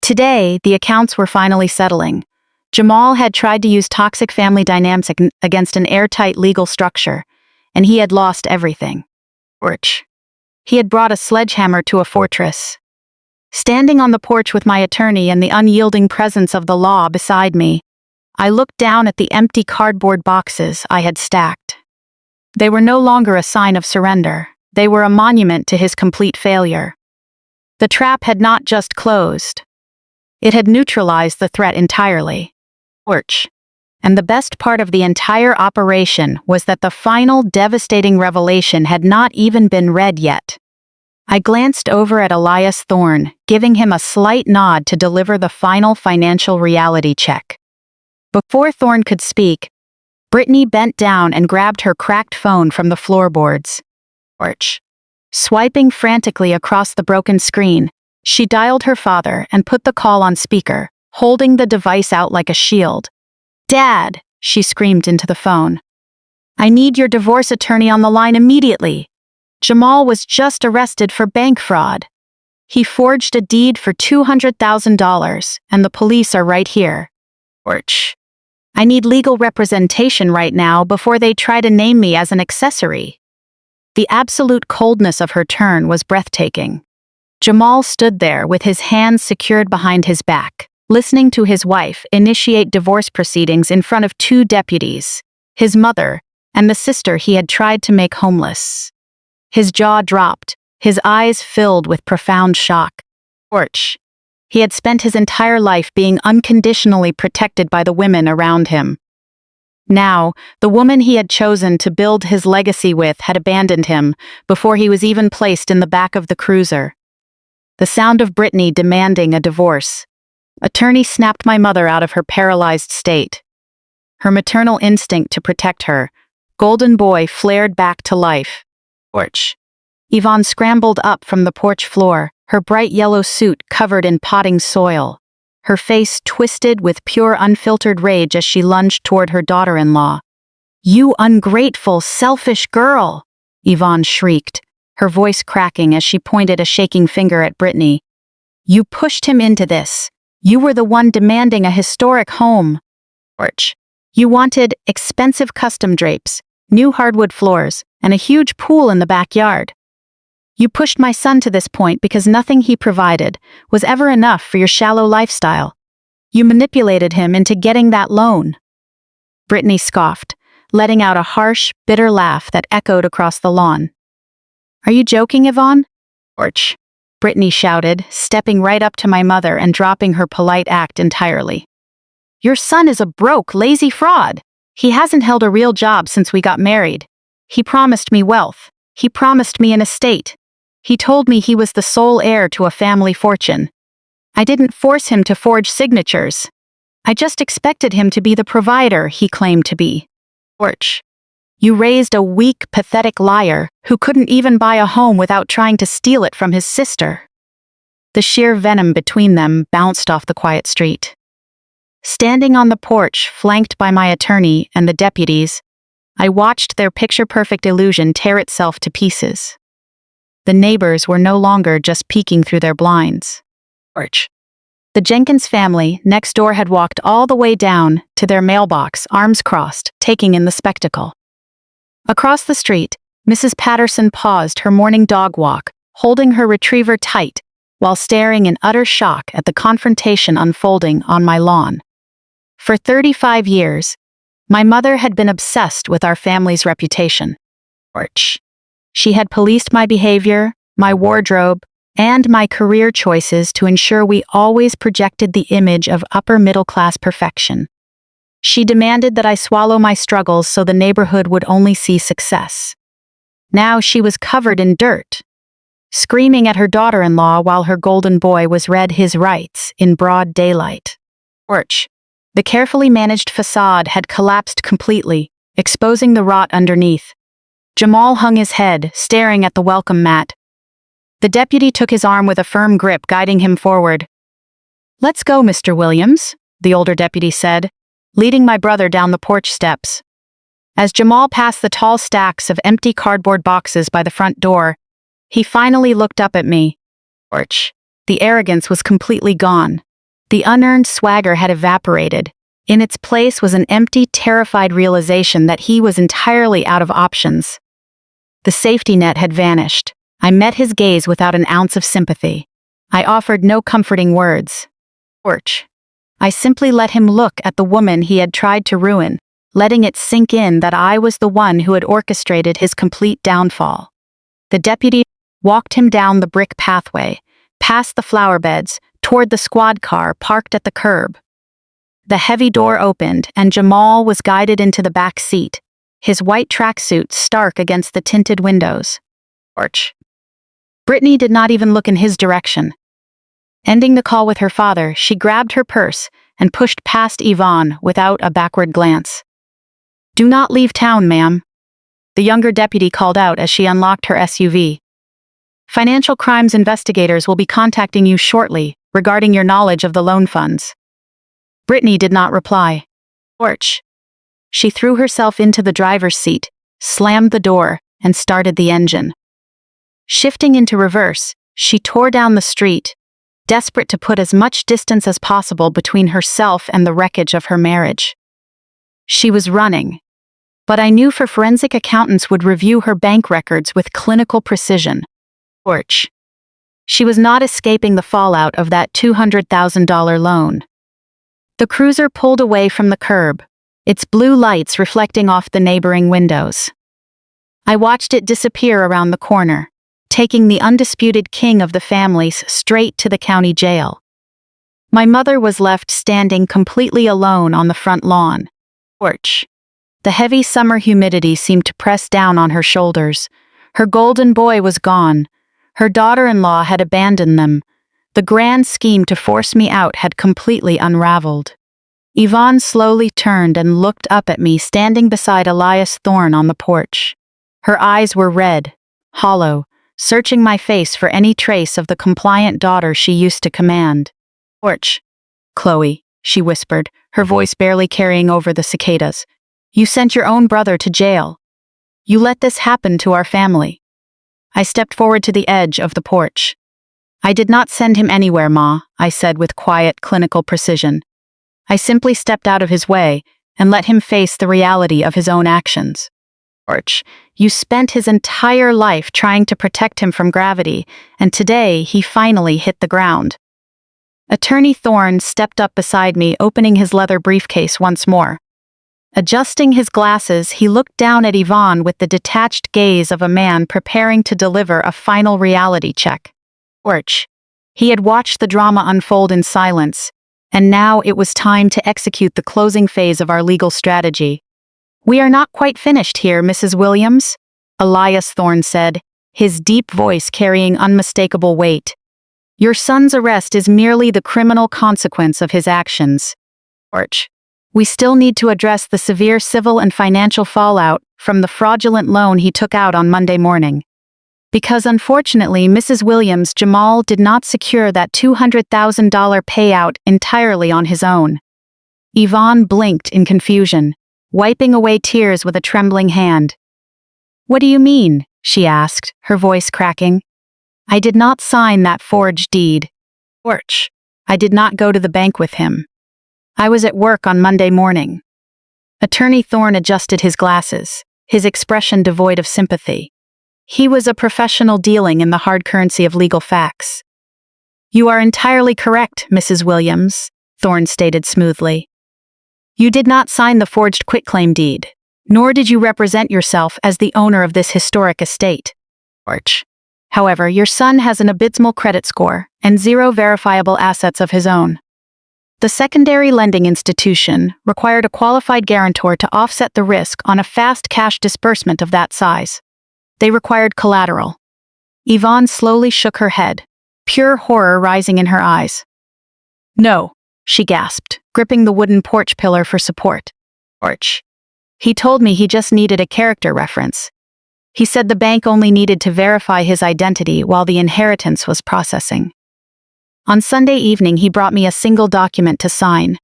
Today, the accounts were finally settling. Jamal had tried to use toxic family dynamics against an airtight legal structure, and he had lost everything. He had brought a sledgehammer to a fortress. Standing on the porch with my attorney and the unyielding presence of the law beside me, I looked down at the empty cardboard boxes I had stacked. They were no longer a sign of surrender. They were a monument to his complete failure. The trap had not just closed. It had neutralized the threat entirely. And the best part of the entire operation was that the final devastating revelation had not even been read yet. I glanced over at Elias Thorne, giving him a slight nod to deliver the final financial reality check. Before Thorne could speak, Brittany bent down and grabbed her cracked phone from the floorboards. Swiping frantically across the broken screen, she dialed her father and put the call on speaker, holding the device out like a shield. "Dad," she screamed into the phone. "I need your divorce attorney on the line immediately. Jamal was just arrested for bank fraud. He forged a deed for $200,000, and the police are right here. I need legal representation right now before they try to name me as an accessory." The absolute coldness of her tone was breathtaking. Jamal stood there with his hands secured behind his back, listening to his wife initiate divorce proceedings in front of 2 deputies, his mother, and the sister he had tried to make homeless. His jaw dropped, his eyes filled with profound shock. Porch. He had spent his entire life being unconditionally protected by the women around him. Now, the woman he had chosen to build his legacy with had abandoned him before he was even placed in the back of the cruiser. The sound of Brittany demanding a divorce. Attorney snapped my mother out of her paralyzed state. Her maternal instinct to protect her, golden boy, flared back to life. Porch. Yvonne scrambled up from the porch floor, her bright yellow suit covered in potting soil, her face twisted with pure unfiltered rage as she lunged toward her daughter-in-law. "You ungrateful, selfish girl!" Yvonne shrieked, her voice cracking as she pointed a shaking finger at Brittany. "You pushed him into this. You were the one demanding a historic home. Porch. You wanted expensive custom drapes, new hardwood floors, and a huge pool in the backyard. You pushed my son to this point because nothing he provided was ever enough for your shallow lifestyle. You manipulated him into getting that loan." Brittany scoffed, letting out a harsh, bitter laugh that echoed across the lawn. "Are you joking, Yvonne?" "Porch," Brittany shouted, stepping right up to my mother and dropping her polite act entirely. "Your son is a broke, lazy fraud. He hasn't held a real job since we got married. He promised me wealth. He promised me an estate. He told me he was the sole heir to a family fortune. I didn't force him to forge signatures. I just expected him to be the provider he claimed to be. Porch. You raised a weak, pathetic liar who couldn't even buy a home without trying to steal it from his sister." The sheer venom between them bounced off the quiet street. Standing on the porch, flanked by my attorney and the deputies, I watched their picture-perfect illusion tear itself to pieces. The neighbors were no longer just peeking through their blinds. Porch. The Jenkins family next door had walked all the way down to their mailbox, arms crossed, taking in the spectacle. Across the street, Mrs. Patterson paused her morning dog walk, holding her retriever tight, while staring in utter shock at the confrontation unfolding on my lawn. For 35 years, my mother had been obsessed with our family's reputation. Porch. She had policed my behavior, my wardrobe, and my career choices to ensure we always projected the image of upper-middle-class perfection. She demanded that I swallow my struggles so the neighborhood would only see success. Now she was covered in dirt, screaming at her daughter-in-law while her golden boy was read his rights in broad daylight. Porch. The carefully managed facade had collapsed completely, exposing the rot underneath. Jamal hung his head, staring at the welcome mat. The deputy took his arm with a firm grip, guiding him forward. "Let's go, Mr. Williams," the older deputy said, leading my brother down the porch steps. As Jamal passed the tall stacks of empty cardboard boxes by the front door, he finally looked up at me. Porch. The arrogance was completely gone. The unearned swagger had evaporated. In its place was an empty, terrified realization that he was entirely out of options. The safety net had vanished. I met his gaze without an ounce of sympathy. I offered no comforting words. Porch. I simply let him look at the woman he had tried to ruin, letting it sink in that I was the one who had orchestrated his complete downfall. The deputy walked him down the brick pathway, past the flower beds, toward the squad car parked at the curb. The heavy door opened, and Jamal was guided into the back seat, his white tracksuit stark against the tinted windows. Porch. Brittany did not even look in his direction. Ending the call with her father, she grabbed her purse and pushed past Yvonne without a backward glance. "Do not leave town, ma'am," the younger deputy called out as she unlocked her SUV. "Financial crimes investigators will be contacting you shortly regarding your knowledge of the loan funds." Brittany did not reply. Porch. She threw herself into the driver's seat, slammed the door, and started the engine. Shifting into reverse, she tore down the street, desperate to put as much distance as possible between herself and the wreckage of her marriage. She was running, but I knew forensic accountants would review her bank records with clinical precision. Porch. She was not escaping the fallout of that $200,000 loan. The cruiser pulled away from the curb, its blue lights reflecting off the neighboring windows. I watched it disappear around the corner, taking the undisputed king of the families straight to the county jail. My mother was left standing completely alone on the front lawn. Porch. The heavy summer humidity seemed to press down on her shoulders. Her golden boy was gone. Her daughter-in-law had abandoned them. The grand scheme to force me out had completely unraveled. Yvonne slowly turned and looked up at me standing beside Elias Thorne on the porch. Her eyes were red, hollow, searching my face for any trace of the compliant daughter she used to command. "Porch. Chloe," she whispered, her voice barely carrying over the cicadas. "You sent your own brother to jail. You let this happen to our family." I stepped forward to the edge of the porch. "I did not send him anywhere, Ma," I said with quiet, clinical precision. "I simply stepped out of his way and let him face the reality of his own actions." "Porch, you spent his entire life trying to protect him from gravity, and today he finally hit the ground." Attorney Thorne stepped up beside me, opening his leather briefcase once more. Adjusting his glasses, he looked down at Yvonne with the detached gaze of a man preparing to deliver a final reality check. Porch. He had watched the drama unfold in silence, and now it was time to execute the closing phase of our legal strategy. "We are not quite finished here, Mrs. Williams," Elias Thorne said, his deep voice carrying unmistakable weight. "Your son's arrest is merely the criminal consequence of his actions. Porch. We still need to address the severe civil and financial fallout from the fraudulent loan he took out on Monday morning. Because unfortunately, Mrs. Williams, Jamal did not secure that $200,000 payout entirely on his own." Yvonne blinked in confusion, wiping away tears with a trembling hand. "What do you mean?" she asked, her voice cracking. "I did not sign that forged deed. Porch. I did not go to the bank with him. I was at work on Monday morning." Attorney Thorne adjusted his glasses, his expression devoid of sympathy. He was a professional dealing in the hard currency of legal facts. "You are entirely correct, Mrs. Williams," Thorne stated smoothly. "You did not sign the forged quitclaim deed, nor did you represent yourself as the owner of this historic estate. Porch. However, your son has an abysmal credit score and zero verifiable assets of his own. The secondary lending institution required a qualified guarantor to offset the risk on a fast cash disbursement of that size. They required collateral." Yvonne slowly shook her head, pure horror rising in her eyes. "No," she gasped, gripping the wooden porch pillar for support. "Porch. He told me he just needed a character reference. He said the bank only needed to verify his identity while the inheritance was processing. On Sunday evening, he brought me a single document to sign.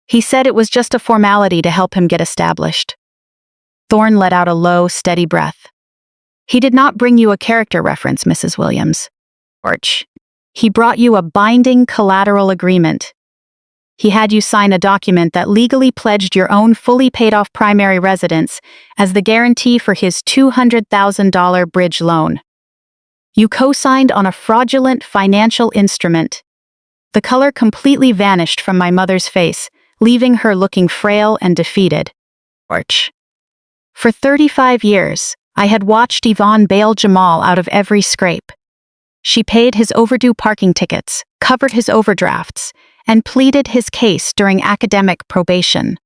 He said it was just a formality to help him get established." Thorne let out a low, steady breath. "He did not bring you a character reference, Mrs. Williams. Porch. He brought you a binding collateral agreement. He had you sign a document that legally pledged your own fully paid-off primary residence as the guarantee for his $200,000 bridge loan. You co-signed on a fraudulent financial instrument." The color completely vanished from my mother's face, leaving her looking frail and defeated. "Porch. For 35 years, I had watched Yvonne bail Jamal out of every scrape. She paid his overdue parking tickets, covered his overdrafts, and pleaded his case during academic probation.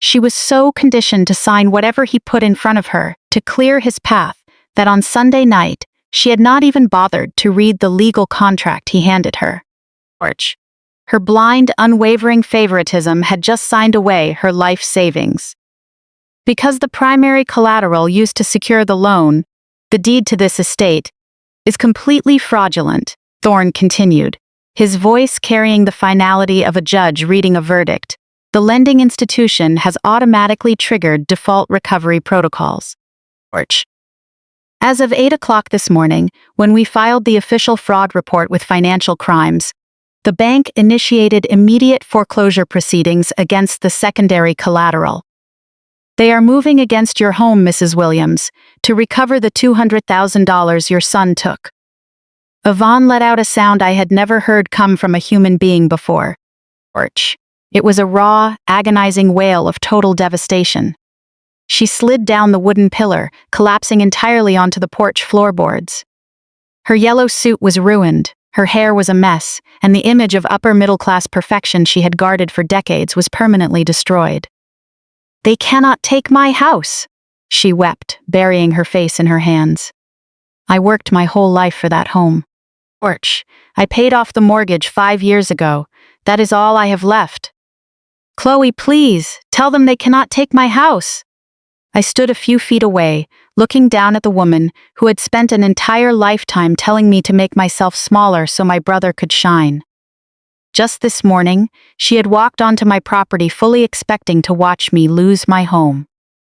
She was so conditioned to sign whatever he put in front of her to clear his path that on Sunday night, she had not even bothered to read the legal contract he handed her. Porch. Her blind, unwavering favoritism had just signed away her life savings. Because the primary collateral used to secure the loan, the deed to this estate, is completely fraudulent, Thorne continued, his voice carrying the finality of a judge reading a verdict. The lending institution has automatically triggered default recovery protocols. Porch. As of 8 o'clock this morning, when we filed the official fraud report with financial crimes, the bank initiated immediate foreclosure proceedings against the secondary collateral. They are moving against your home, Mrs. Williams, to recover the $200,000 your son took. Yvonne let out a sound I had never heard come from a human being before. Porch. It was a raw, agonizing wail of total devastation. She slid down the wooden pillar, collapsing entirely onto the porch floorboards. Her yellow suit was ruined, her hair was a mess, and the image of upper-middle-class perfection she had guarded for decades was permanently destroyed. "They cannot take my house," she wept, burying her face in her hands. "I worked my whole life for that home. Porch. I paid off the mortgage 5 years ago. That is all I have left. Chloe, please, tell them they cannot take my house." I stood a few feet away, looking down at the woman who had spent an entire lifetime telling me to make myself smaller so my brother could shine. Just this morning, she had walked onto my property fully expecting to watch me lose my home.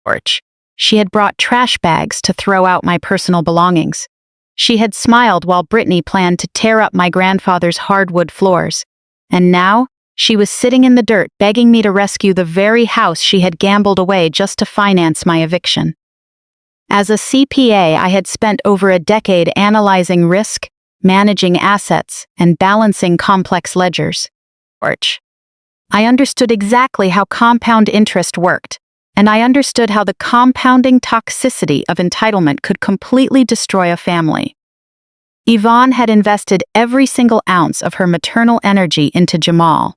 Porch. She had brought trash bags to throw out my personal belongings. She had smiled while Brittany planned to tear up my grandfather's hardwood floors. And now, she was sitting in the dirt begging me to rescue the very house she had gambled away just to finance my eviction. As a CPA, I had spent over a decade analyzing risk, managing assets, and balancing complex ledgers. Porch. I understood exactly how compound interest worked, and I understood how the compounding toxicity of entitlement could completely destroy a family. Yvonne had invested every single ounce of her maternal energy into Jamal.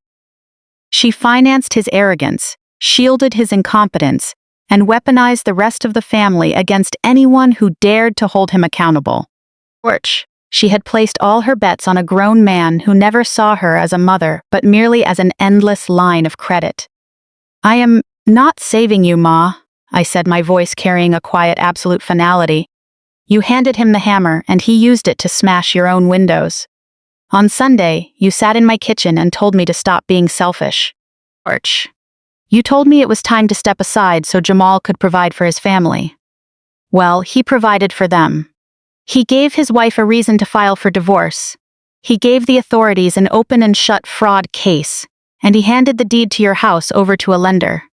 She financed his arrogance, shielded his incompetence, and weaponized the rest of the family against anyone who dared to hold him accountable. Porch. She had placed all her bets on a grown man who never saw her as a mother but merely as an endless line of credit. "I am not saving you, Ma," I said, my voice carrying a quiet absolute finality. "You handed him the hammer and he used it to smash your own windows. On Sunday, you sat in my kitchen and told me to stop being selfish. Porch. You told me it was time to step aside so Jamal could provide for his family. Well, he provided for them. He gave his wife a reason to file for divorce. He gave the authorities an open and shut fraud case, and he handed the deed to your house over to a lender.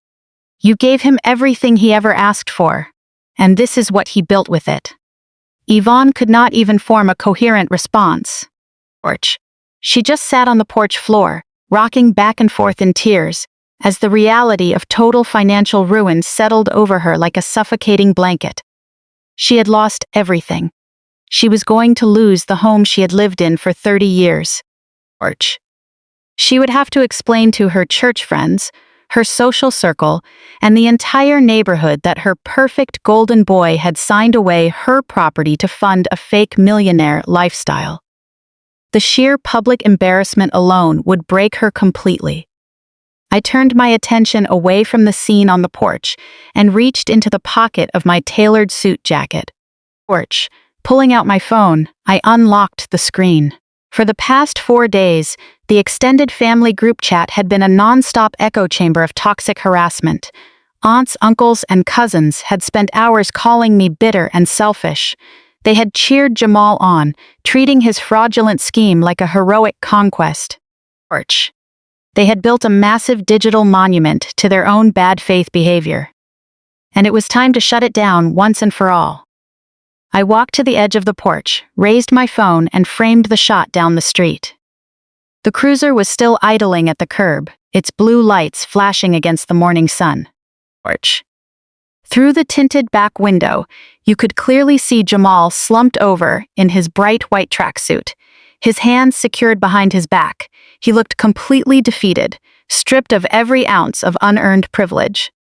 You gave him everything he ever asked for, and this is what he built with it." Yvonne could not even form a coherent response. Porch. She just sat on the porch floor, rocking back and forth in tears, as the reality of total financial ruin settled over her like a suffocating blanket. She had lost everything. She was going to lose the home she had lived in for 30 years. Porch. She would have to explain to her church friends, her social circle, and the entire neighborhood that her perfect golden boy had signed away her property to fund a fake millionaire lifestyle. The sheer public embarrassment alone would break her completely. I turned my attention away from the scene on the porch and reached into the pocket of my tailored suit jacket. Porch. Pulling out my phone, I unlocked the screen. For the past 4 days, the extended family group chat had been a non-stop echo chamber of toxic harassment. Aunts, uncles, and cousins had spent hours calling me bitter and selfish. They had cheered Jamal on, treating his fraudulent scheme like a heroic conquest. Porch. They had built a massive digital monument to their own bad faith behavior. And it was time to shut it down once and for all. I walked to the edge of the porch, raised my phone, and framed the shot down the street. The cruiser was still idling at the curb, its blue lights flashing against the morning sun. Porch. Through the tinted back window, you could clearly see Jamal slumped over in his bright white tracksuit, his hands secured behind his back. He looked completely defeated, stripped of every ounce of unearned privilege.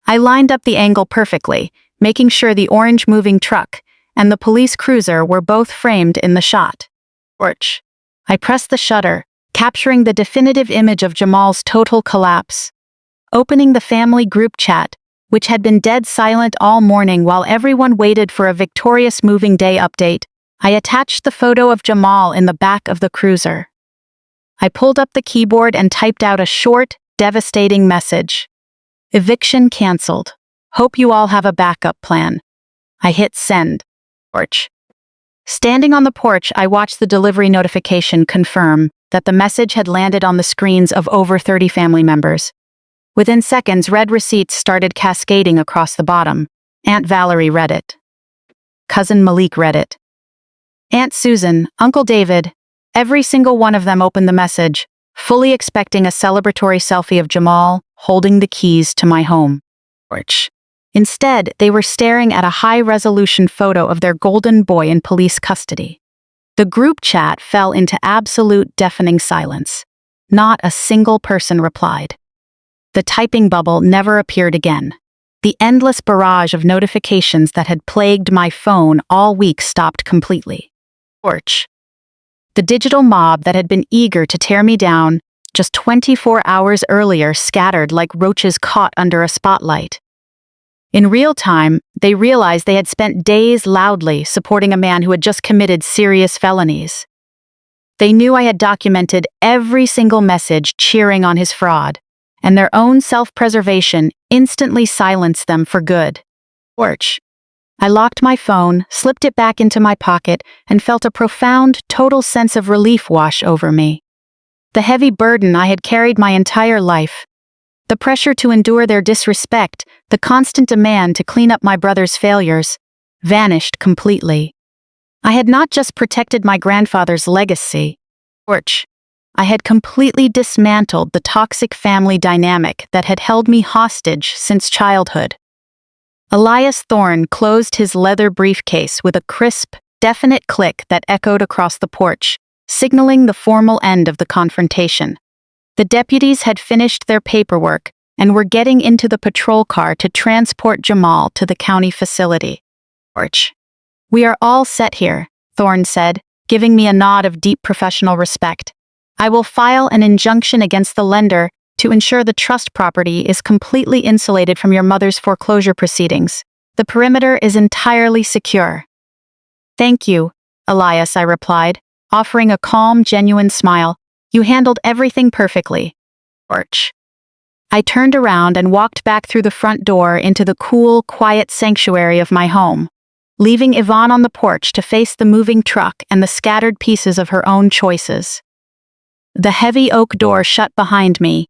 I lined up the angle perfectly, making sure the orange moving truck and the police cruiser were both framed in the shot. Porch. I pressed the shutter, capturing the definitive image of Jamal's total collapse. Opening the family group chat, which had been dead silent all morning while everyone waited for a victorious moving day update, I attached the photo of Jamal in the back of the cruiser. I pulled up the keyboard and typed out a short, devastating message. Eviction canceled. Hope you all have a backup plan. I hit send. Porch. Standing on the porch, I watched the delivery notification confirm that the message had landed on the screens of over 30 family members. Within seconds, red receipts started cascading across the bottom. Aunt Valerie read it. Cousin Malik read it. Aunt Susan, Uncle David, every single one of them opened the message, fully expecting a celebratory selfie of Jamal holding the keys to my home. Porch. Instead, they were staring at a high-resolution photo of their golden boy in police custody. The group chat fell into absolute deafening silence. Not a single person replied. The typing bubble never appeared again. The endless barrage of notifications that had plagued my phone all week stopped completely. Torch. The digital mob that had been eager to tear me down just 24 hours earlier scattered like roaches caught under a spotlight. In real time, they realized they had spent days loudly supporting a man who had just committed serious felonies. They knew I had documented every single message cheering on his fraud, and their own self-preservation instantly silenced them for good. Torch. I locked my phone, slipped it back into my pocket, and felt a profound, total sense of relief wash over me. The heavy burden I had carried my entire life, the pressure to endure their disrespect, the constant demand to clean up my brother's failures, vanished completely. I had not just protected my grandfather's legacy. Torch. I had completely dismantled the toxic family dynamic that had held me hostage since childhood. Elias Thorne closed his leather briefcase with a crisp, definite click that echoed across the porch, signaling the formal end of the confrontation. The deputies had finished their paperwork and were getting into the patrol car to transport Jamal to the county facility. Torch. We are all set here, Thorne said, giving me a nod of deep professional respect. I will file an injunction against the lender to ensure the trust property is completely insulated from your mother's foreclosure proceedings. The perimeter is entirely secure. Thank you, Elias, I replied, offering a calm, genuine smile. You handled everything perfectly. Torch. I turned around and walked back through the front door into the cool, quiet sanctuary of my home, leaving Yvonne on the porch to face the moving truck and the scattered pieces of her own choices. The heavy oak door shut behind me,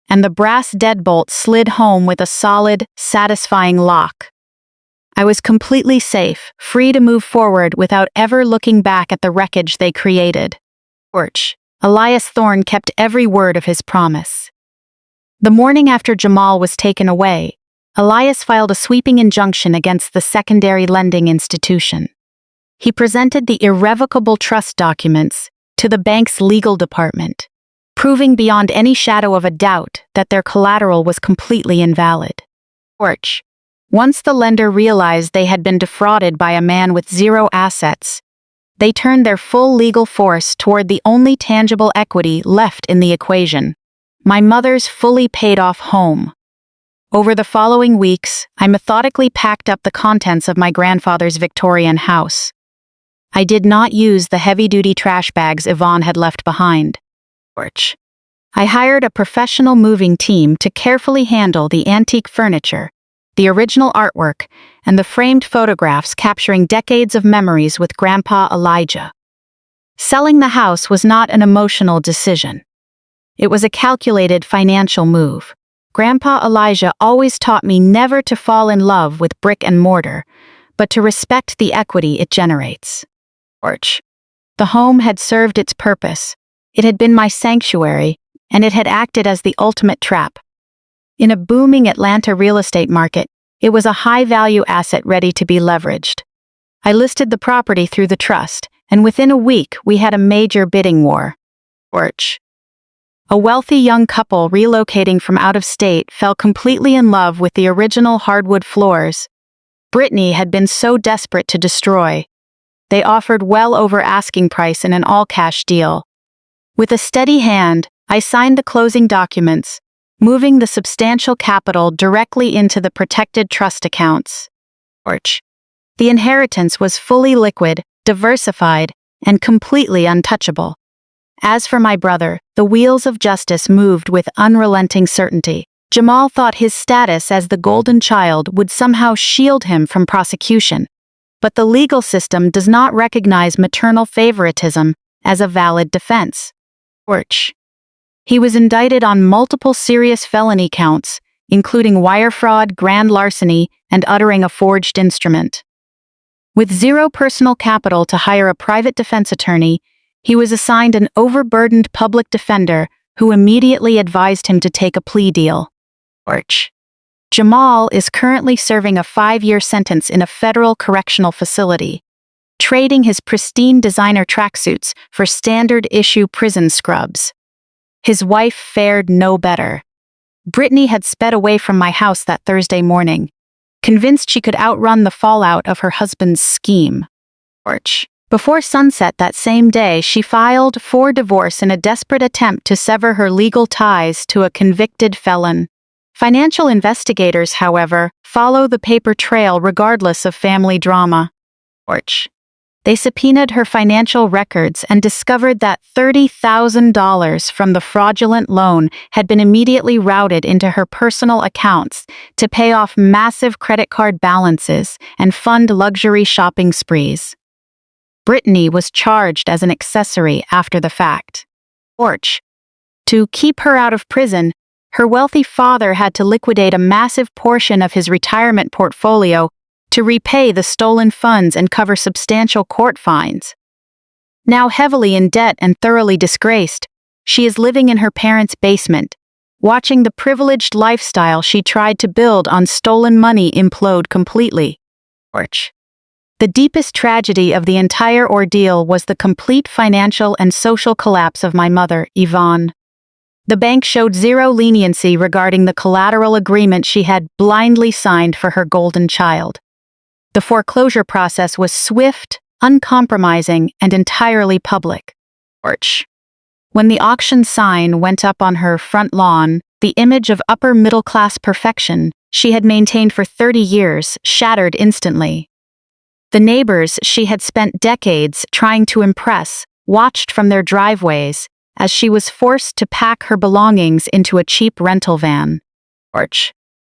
and the brass deadbolt slid home with a solid, satisfying lock. I was completely safe, free to move forward without ever looking back at the wreckage they created. Torch. Elias Thorne kept every word of his promise. The morning after Jamal was taken away, Elias filed a sweeping injunction against the secondary lending institution. He presented the irrevocable trust documents to the bank's legal department, proving beyond any shadow of a doubt that their collateral was completely invalid. Torch. Once the lender realized they had been defrauded by a man with zero assets, they turned their full legal force toward the only tangible equity left in the equation, my mother's fully paid-off home. Over the following weeks, I methodically packed up the contents of my grandfather's Victorian house. I did not use the heavy-duty trash bags Yvonne had left behind. I hired a professional moving team to carefully handle the antique furniture, the original artwork, and the framed photographs capturing decades of memories with Grandpa Elijah. Selling the house was not an emotional decision. It was a calculated financial move. Grandpa Elijah always taught me never to fall in love with brick and mortar, but to respect the equity it generates. The home had served its purpose. It had been my sanctuary, and it had acted as the ultimate trap. In a booming Atlanta real estate market, it was a high-value asset ready to be leveraged. I listed the property through the trust, and within a week we had a major bidding war. A wealthy young couple relocating from out of state fell completely in love with the original hardwood floors Brittany had been so desperate to destroy. They offered well over asking price in an all-cash deal. With a steady hand, I signed the closing documents, moving the substantial capital directly into the protected trust accounts. The inheritance was fully liquid, diversified, and completely untouchable. As for my brother, the wheels of justice moved with unrelenting certainty. Jamal thought his status as the golden child would somehow shield him from prosecution, but the legal system does not recognize maternal favoritism as a valid defense. He was indicted on multiple serious felony counts, including wire fraud, grand larceny, and uttering a forged instrument. With zero personal capital to hire a private defense attorney, he was assigned an overburdened public defender who immediately advised him to take a plea deal. Jamal is currently serving a 5-year sentence in a federal correctional facility, trading his pristine designer tracksuits for standard-issue prison scrubs. His wife fared no better. Brittany had sped away from my house that Thursday morning, convinced she could outrun the fallout of her husband's scheme. Before sunset that same day, she filed for divorce in a desperate attempt to sever her legal ties to a convicted felon. Financial investigators, however, follow the paper trail regardless of family drama. They subpoenaed her financial records and discovered that $30,000 from the fraudulent loan had been immediately routed into her personal accounts to pay off massive credit card balances and fund luxury shopping sprees. Brittany was charged as an accessory after the fact. To keep her out of prison, her wealthy father had to liquidate a massive portion of his retirement portfolio to repay the stolen funds and cover substantial court fines. Now heavily in debt and thoroughly disgraced, she is living in her parents' basement, watching the privileged lifestyle she tried to build on stolen money implode completely. The deepest tragedy of the entire ordeal was the complete financial and social collapse of my mother, Yvonne. The bank showed zero leniency regarding the collateral agreement she had blindly signed for her golden child. The foreclosure process was swift, uncompromising, and entirely public. When the auction sign went up on her front lawn, the image of upper-middle-class perfection she had maintained for 30 years shattered instantly. The neighbors she had spent decades trying to impress watched from their driveways as she was forced to pack her belongings into a cheap rental van.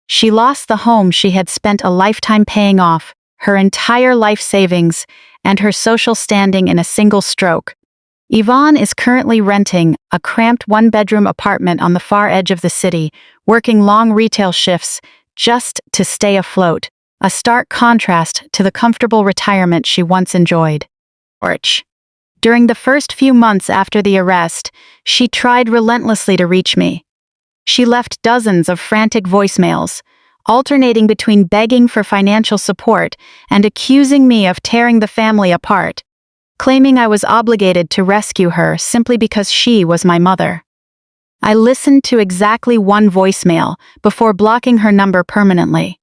She lost the home she had spent a lifetime paying off, her entire life savings, and her social standing in a single stroke. Yvonne is currently renting a cramped one-bedroom apartment on the far edge of the city, working long retail shifts just to stay afloat, a stark contrast to the comfortable retirement she once enjoyed. During the first few months after the arrest, she tried relentlessly to reach me. She left dozens of frantic voicemails, alternating between begging for financial support and accusing me of tearing the family apart, claiming I was obligated to rescue her simply because she was my mother. I listened to exactly one voicemail before blocking her number permanently.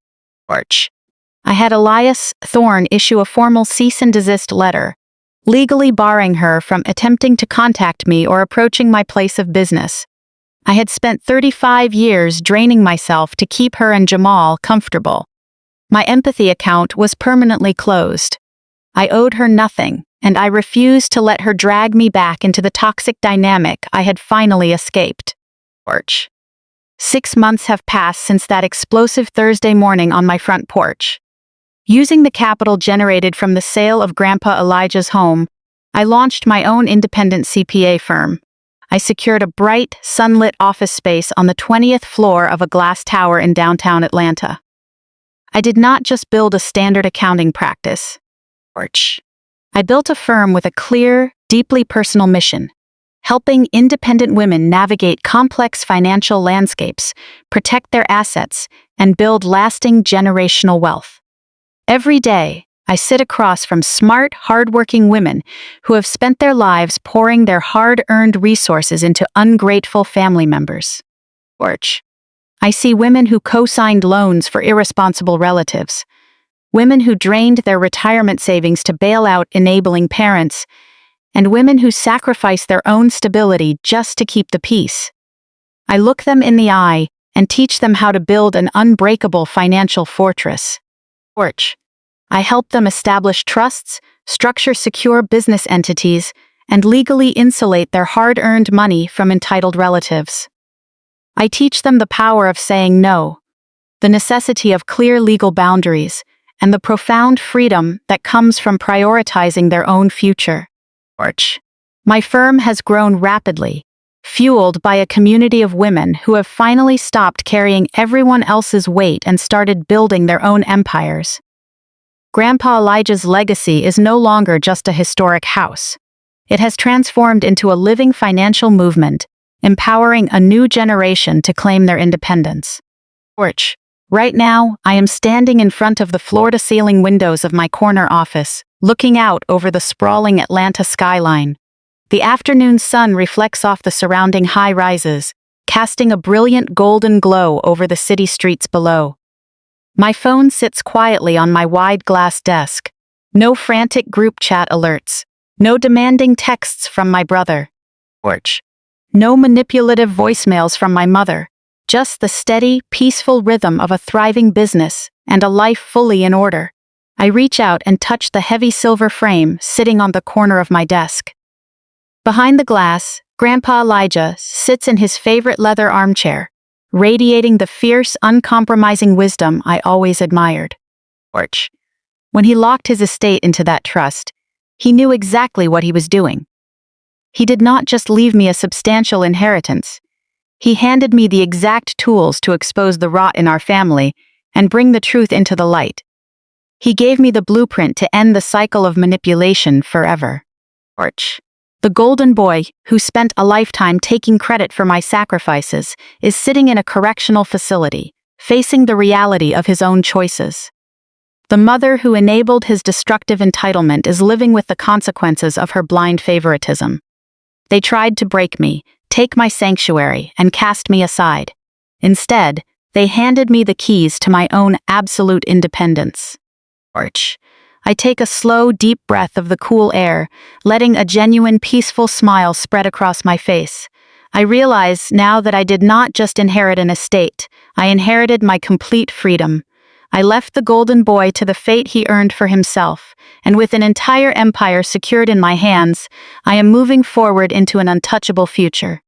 I had Elias Thorne issue a formal cease and desist letter, legally barring her from attempting to contact me or approaching my place of business. I had spent 35 years draining myself to keep her and Jamal comfortable. My empathy account was permanently closed. I owed her nothing, and I refused to let her drag me back into the toxic dynamic I had finally escaped. 6 months have passed since that explosive Thursday morning on my front porch. Using the capital generated from the sale of Grandpa Elijah's home, I launched my own independent CPA firm. I secured a bright, sunlit office space on the 20th floor of a glass tower in downtown Atlanta. I did not just build a standard accounting practice. I built a firm with a clear, deeply personal mission, helping independent women navigate complex financial landscapes, protect their assets, and build lasting generational wealth. Every day, I sit across from smart, hardworking women who have spent their lives pouring their hard-earned resources into ungrateful family members. I see women who co-signed loans for irresponsible relatives, women who drained their retirement savings to bail out enabling parents, and women who sacrifice their own stability just to keep the peace. I look them in the eye and teach them how to build an unbreakable financial fortress. I help them establish trusts, structure secure business entities, and legally insulate their hard-earned money from entitled relatives. I teach them the power of saying no, the necessity of clear legal boundaries, and the profound freedom that comes from prioritizing their own future. My firm has grown rapidly, fueled by a community of women who have finally stopped carrying everyone else's weight and started building their own empires. Grandpa Elijah's legacy is no longer just a historic house. It has transformed into a living financial movement, empowering a new generation to claim their independence. Right now, I am standing in front of the floor-to-ceiling windows of my corner office, looking out over the sprawling Atlanta skyline. The afternoon sun reflects off the surrounding high-rises, casting a brilliant golden glow over the city streets below. My phone sits quietly on my wide glass desk. No frantic group chat alerts. No demanding texts from my brother. Porch. No manipulative voicemails from my mother. Just the steady, peaceful rhythm of a thriving business and a life fully in order. I reach out and touch the heavy silver frame sitting on the corner of my desk. Behind the glass, Grandpa Elijah sits in his favorite leather armchair, radiating the fierce, uncompromising wisdom I always admired. Porch. When he locked his estate into that trust, he knew exactly what he was doing. He did not just leave me a substantial inheritance. He handed me the exact tools to expose the rot in our family and bring the truth into the light. He gave me the blueprint to end the cycle of manipulation forever. Porch. The golden boy, who spent a lifetime taking credit for my sacrifices, is sitting in a correctional facility, facing the reality of his own choices. The mother who enabled his destructive entitlement is living with the consequences of her blind favoritism. They tried to break me, take my sanctuary, and cast me aside. Instead, they handed me the keys to my own absolute independence. Porch. I take a slow, deep breath of the cool air, letting a genuine, peaceful smile spread across my face. I realize now that I did not just inherit an estate, I inherited my complete freedom. I left the golden boy to the fate he earned for himself, and with an entire empire secured in my hands, I am moving forward into an untouchable future.